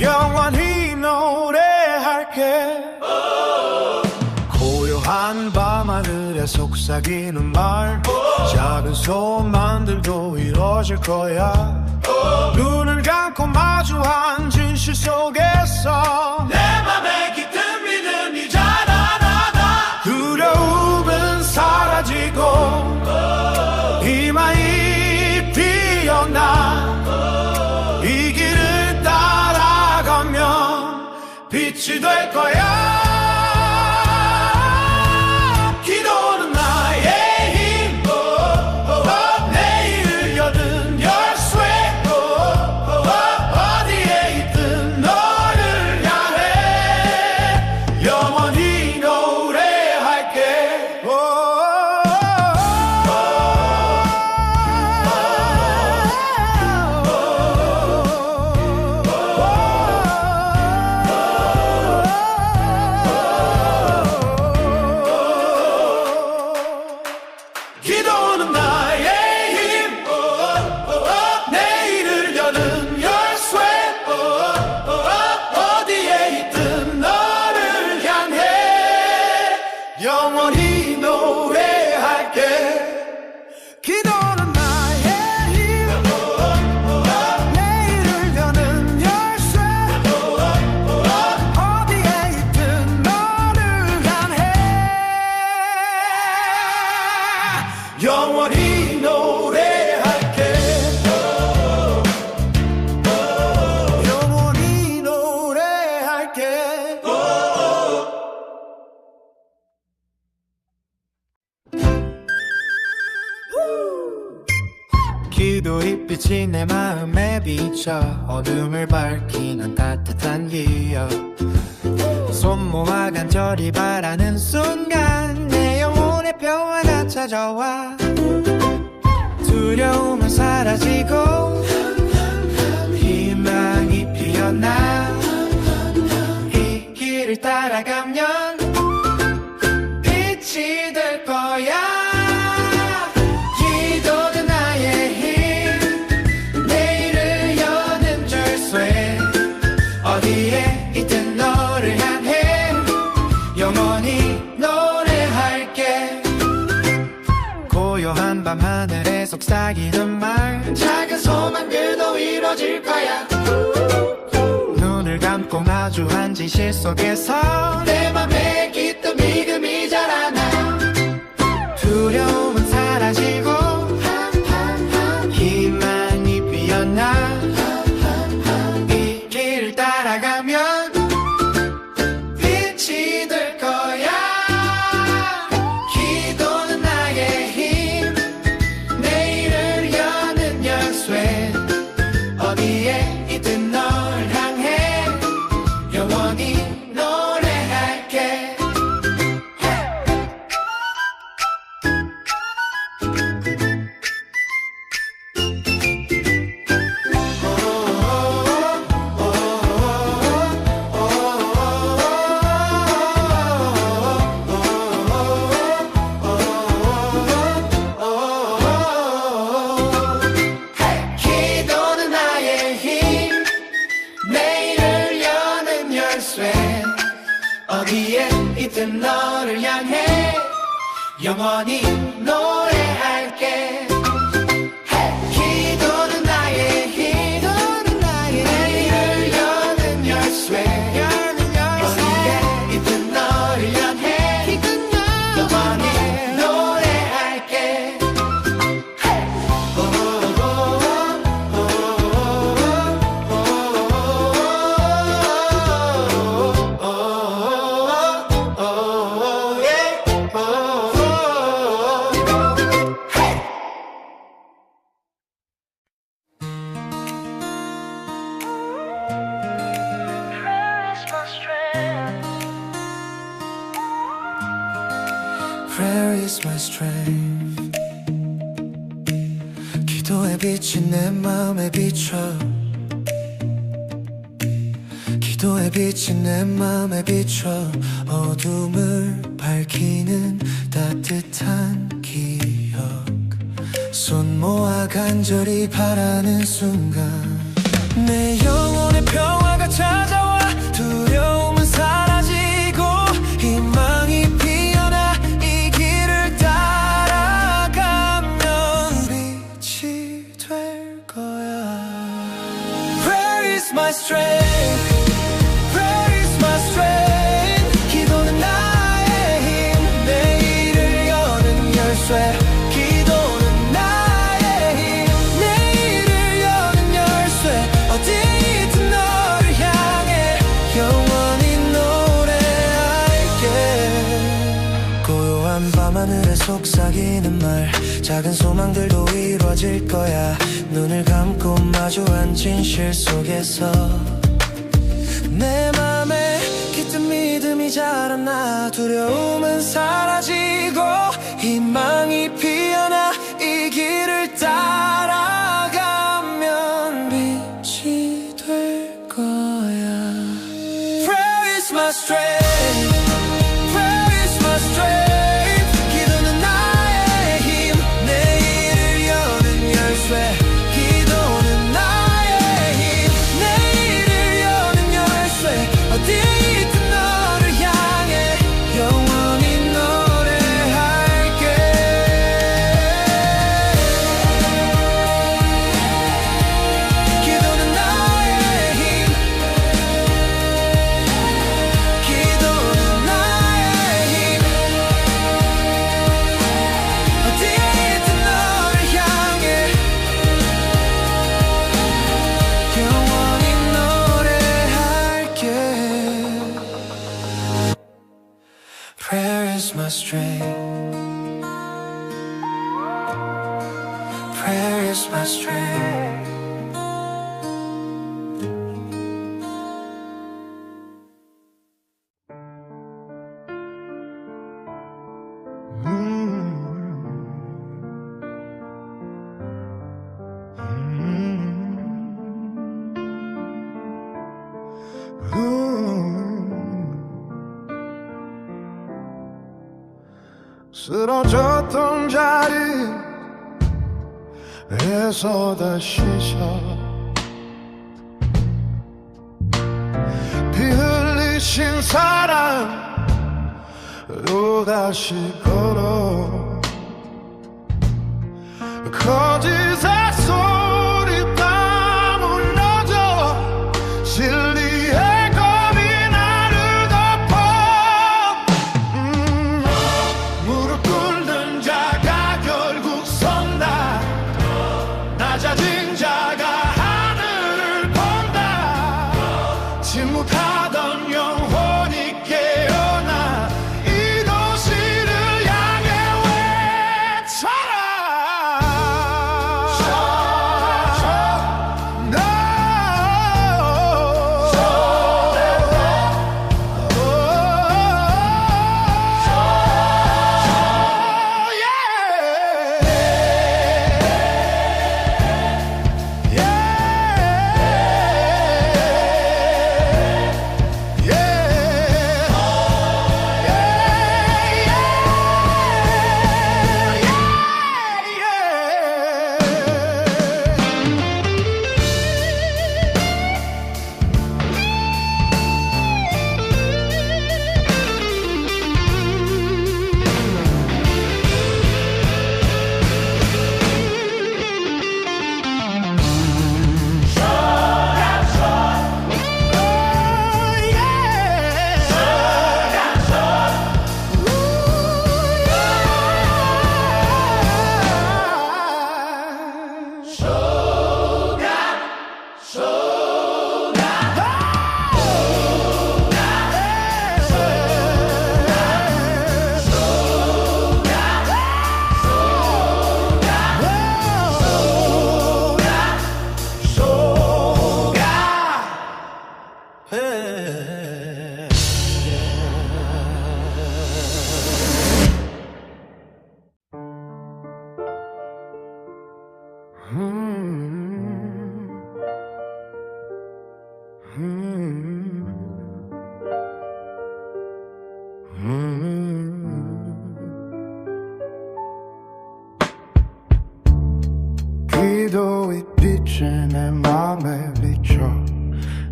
영원히 노래할게. 고요한 밤하늘에 속삭이는 말 작은 소원만들도 이뤄질 거야. 눈을 감고 마주한 진실 속에서 내 맘에 깃든 믿음이 자라나다. 두려움은 사라지고 희망이 피어나 이 길을 따라가면 빛이 될 거야. 영원히 노래할게. 기도는 나의 힘 내일을 여는 열쇠 어디에 있든 너를 향해 영원히 노래할게. 영원히 노래할게. 기도의 빛이 내 마음에 비쳐 어둠을 밝히는 따뜻한 기억 손 모아 간절히 바라는 순간 내 영혼의 평화가 찾아와 두려움은 사라지고 희망이 피어나 이 길을 따라가면 빛이 될 거야. 어디에 있든 너를 향해 영원히 노래할게. 고요한 밤하늘에 속삭이는 말 작은 소망들도 이뤄질 거야. 눈을 감고 마주한 진실 속에서 내 맘에 깃든 믿음이 자라나 두려움은 사라지고 희망이 피어나 따라가면 빛이 될 거야. 기도는 나의 힘 내일을 여는 열쇠 어디에 있든 널 향해 영원히 노래할게. 어디에 있든 너를 향해 영원히 노래할게. 기도는 나의 힘 내일을 여는 열쇠 어디에 있든 너를 향해 영원히 노래할게. strength. 기도의 빛이 내 맘에 비춰. 기도의 빛이 내 맘에 비춰. 어둠을 밝히는 따뜻한 기억. 손 모아 간절히 바라는 순간 내 영혼의 평화가 찾아와. 두려움은 사라지고 희망이 피어나. 이 길을 따라가면 빛이 될 거야. Where is my strength? Where is my strength? 기도는 나의 힘. 내일을 여는 열쇠. 기도는 나의 힘. 내일을 여는 열쇠. 어디 있든 너를 향해 영원히 노래할게. 고요한 밤하늘에 속삭이는 말. 작은 소망들도 이루어질 거야. 눈을 감고 마주 앉은 실 속에서 내 맘에 깃든 믿음이 자라나. 두려움은 사라지고 희망이 피어나. 이 길을 따라가면 빛이 될 거야. Where is my strength? Where is my strength? 기도는 나의 힘. 내일을 여는 열쇠. 기도는 나의 힘. 내일을 여는 열쇠. 어디 있든 너를 향해 영원히 노래할게. 기도는 나의 힘. 기도는 나의 힘. 어디 있든 너를 향해 영원히 노래할게. Prayer is my strength. Prayer is my strength. 쓰러졌던 자리에서 다시 서 피 흘리신 사랑으로 다시 걸어. 거짓의 소리 다 무너져. 진리의 검이 나를 덮어. 무릎 꿇는 자가 결국 선다. 낮아진 자가 하늘을 본다. 침묵하던 영혼이 깨어나. 이 도시를 향해 외쳐라. 기도의 빛이 내 맘에 비춰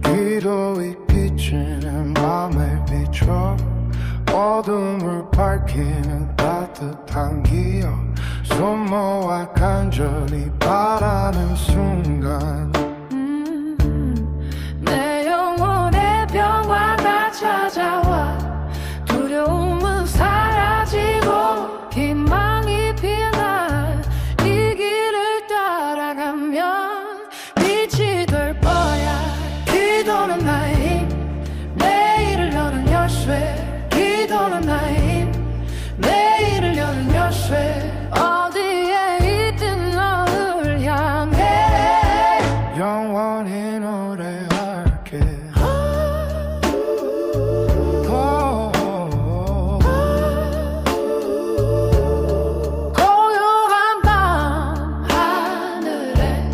기도의 빛이 내 맘에 비춰 어둠을 밝히는 따뜻한 기억 손 모아 간절히 바라는 순간 내 영혼의 평화가 찾아와 두려움은 사라지고 희망이 피어나 이 길을 따라가면 빛이 될 거야 기도는 나의 힘 내일을 여는 열쇠 기도는 나의 힘 내일을 여는 열쇠 어디에 있든 너를 향해 영원히 노래할게 고요한 밤 하늘에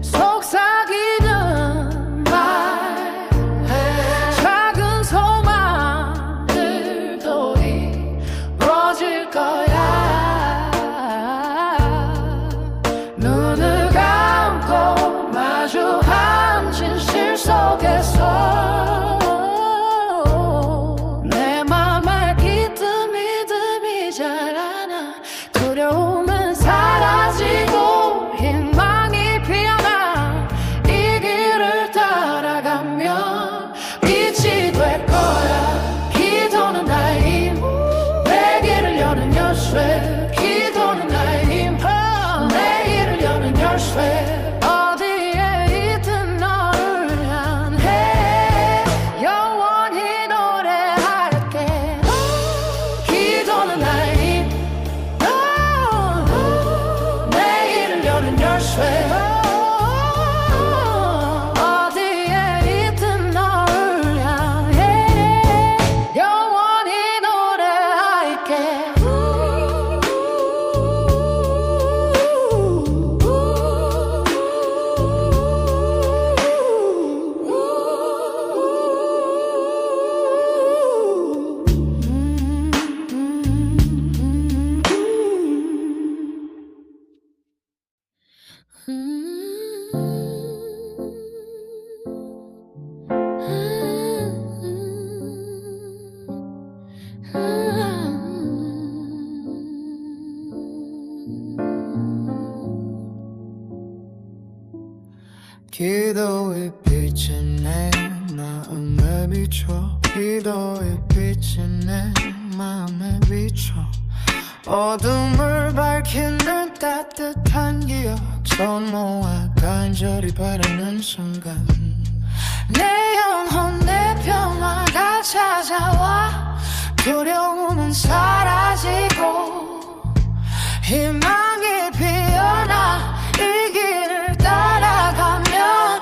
속삭이는 말 작은 소망들도 이루어질 거야 눈을 감고 마주한 진실 속에서 내 맘 알기 뜸이 자라나 두려움은 사라지고 희망이 피어나 이 길을 따라가면 빛이 될 거야 기도는 나의 힘 내 길을 여는 열쇠 기도는 나의 힘 내 길을 여는 열쇠 어디에 있든 너를 향해 영원히 노래할게 기도는 나의 힘 내 길을 여는 열쇠 어디에 있든 너를 향해 영원히 노래할게 기도의 빛이 내 마음에 비춰 기도의 빛이 내 마음에 비춰 어둠을 밝히는 따뜻한 기억 손 모아 간절히 바라는 순간 내 영혼 내 평화가 찾아와 두려움은 사라지고 희망이 피어나 이 길을 따라가면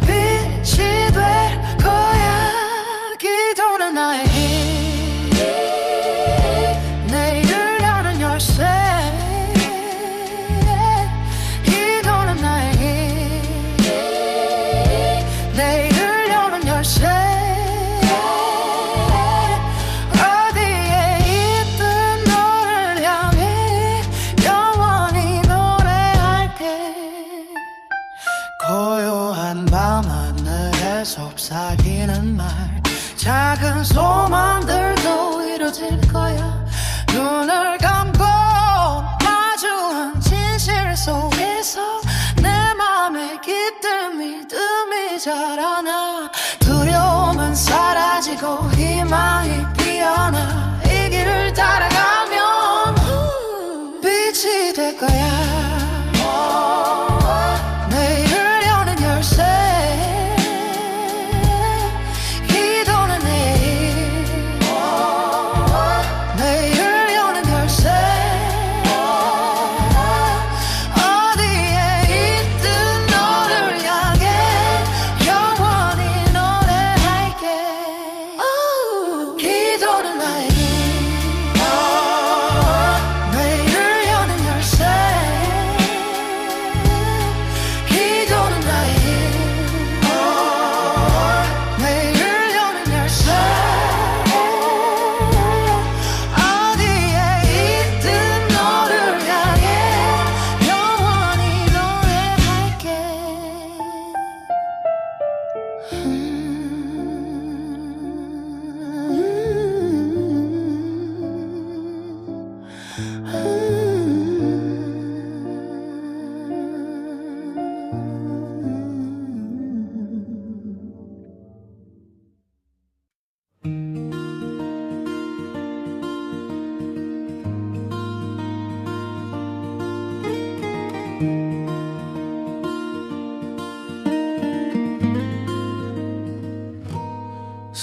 빛이 될 거야 기도는 나의 힘 내일을 여는 열쇠 기도는 나의 힘 내일을 여는 열쇠 어디에 있든 너를 향해 영원히 노래할게 고요한 밤 하늘에 속삭이는 말 작은 소망들도 이루어질 거야 눈을 감고 마주한 진실 속에서 내 맘에 기쁨이 자라나 두려움은 사라지고 희망이 피어나 이 길을 따라가면 빛이 될 거야 내일을 여는 열쇠 기도는 내 힘 내일을 여는 열쇠 어디에 있든 너를 향해 영원히 노래할게 기도는 나의 힘 내일을 여는 열쇠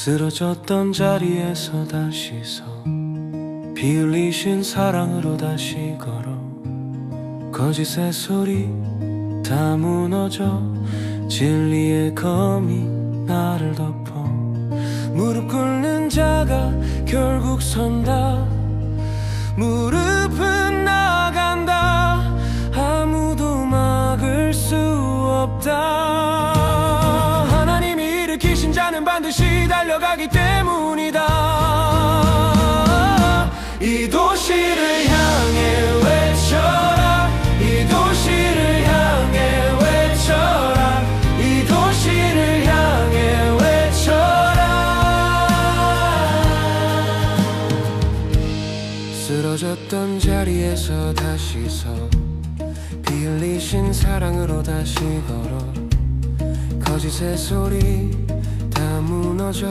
쓰러졌던 자리에서 다시 서 피 흘리신 사랑으로 다시 걸어 거짓의 소리 다 무너져 진리의 검이 나를 덮어 무릎 꿇는 자가 결국 선다 무릎은 나간다 아무도 막을 수 없다 하나님이 일으키신 자는 반드시 달려가기 때문이다 이 도시를 향해 외쳐라 이 도시를 향해 외쳐라 이 도시를 향해 외쳐라 쓰러졌던 자리에서 다시 서 피 흘리신 사랑으로 다시 걸어 거짓의 소리 다 무너져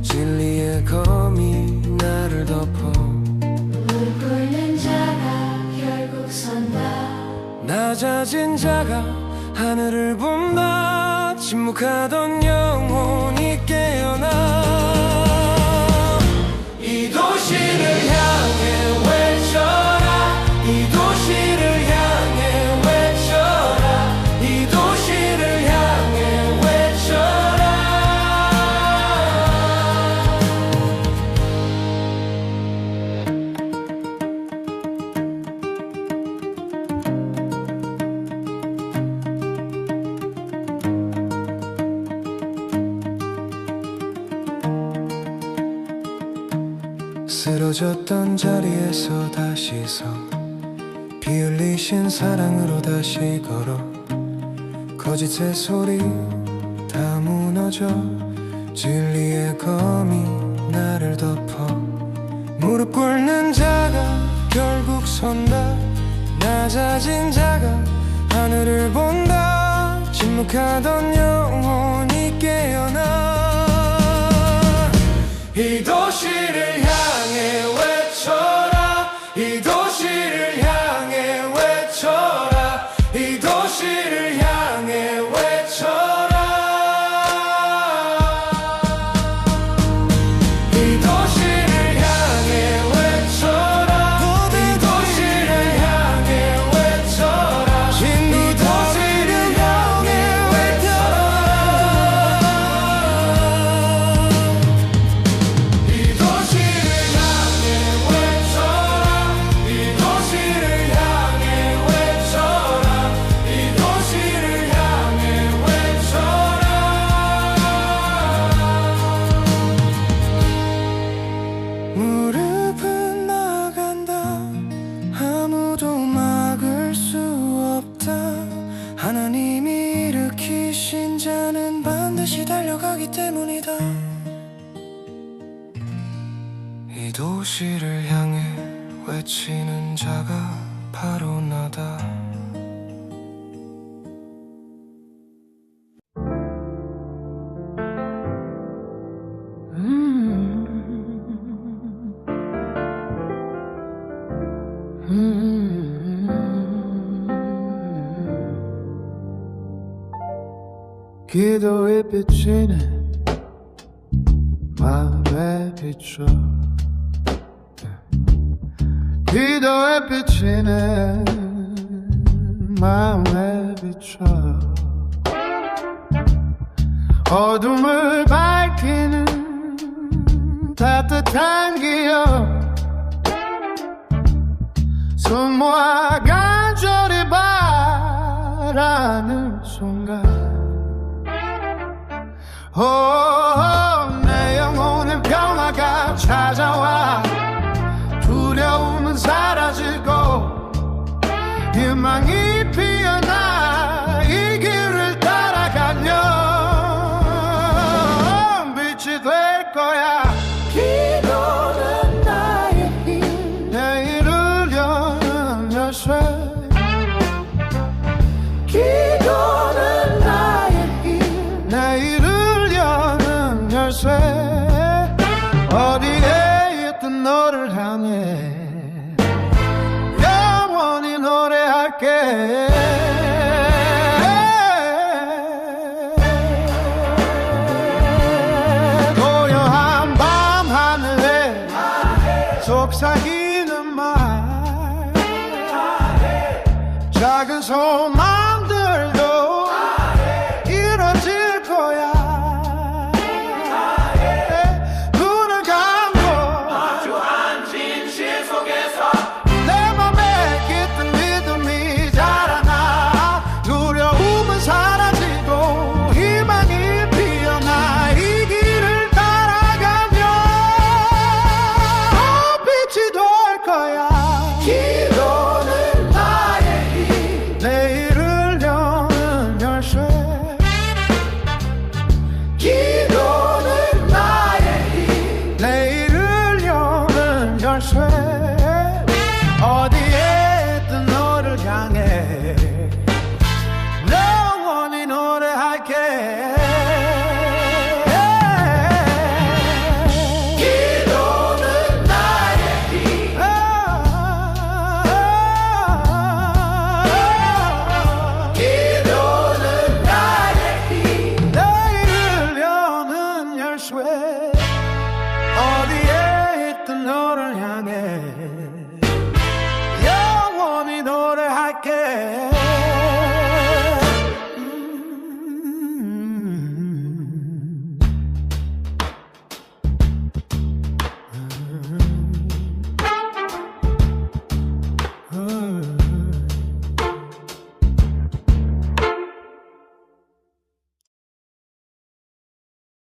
진리의 검이 나를 덮어 무릎 꿇는 자가 결국 선다 낮아진 자가 하늘을 본다 침묵하던 영혼이 깨어나 이 도시를 향해 외쳐라 이 도시를 향해 외쳐라 이 도시를 향해 외쳐라 쓰러졌던 자리에서 다시 서 피 흘리신 사랑으로 다시 걸어 거짓의 소리 다 무너져 진리의 검이 나를 덮어 무릎 꿇는 자가 결국 선다 낮아진 자가 하늘을 본다 침묵하던 영혼이 깨어나 이 도시를 향해 외쳐라 이 도시를 향해 외쳐라 이 도시를 향해 외쳐라 이 도시를 향해 외쳐라 이 도시를 향해 외쳐라 이 도시를 향해 외쳐라 이 도시를 향해 외쳐라 이 도시를 향해 외쳐라 이 도시를 향해 외쳐라 무릎은 나간다 아무도 막을 수 없다 하나님이 일으키신 자는 반드시 달려가기 때문이다 이 도시를 향해 외치는 자가 바로 나다 기도에 비치네 마음에 비춰 기도에 비치네 마음에 비춰 어둠을 밝히는 따뜻한 기억 손 모아 간절히 바라는 순간 내 영혼의 평화가 찾아와 두려움은 사라지고 희망이 피어나 이 길을 따라가면 빛이 될 거야 기도는 나의 힘 내일을 여는 열쇠 기도는 나의 힘 내일을 여는 열쇠 어디에 있든 너를 향해 영원히 노래할게 또 작은 소망들도 이뤄질 거야. 눈을 감고 마주앉은 실 속에서 내 맘에 깃든 믿음이 자라나. 두려움은 사라지고 희망이 피어나. 이 길을 따라가면 빛이 될 거야. 기도는 나의 힘 내일을 여는 열쇠. 기도는 나의 힘 내일을 여는 열쇠. 어디에 있든 너를 향해 영원히 노래할게. 기도는 나의 힘 기도는 나의 힘 내일을 여는 열쇠. 어디에 있든 너를 향해 영원히 노래할게.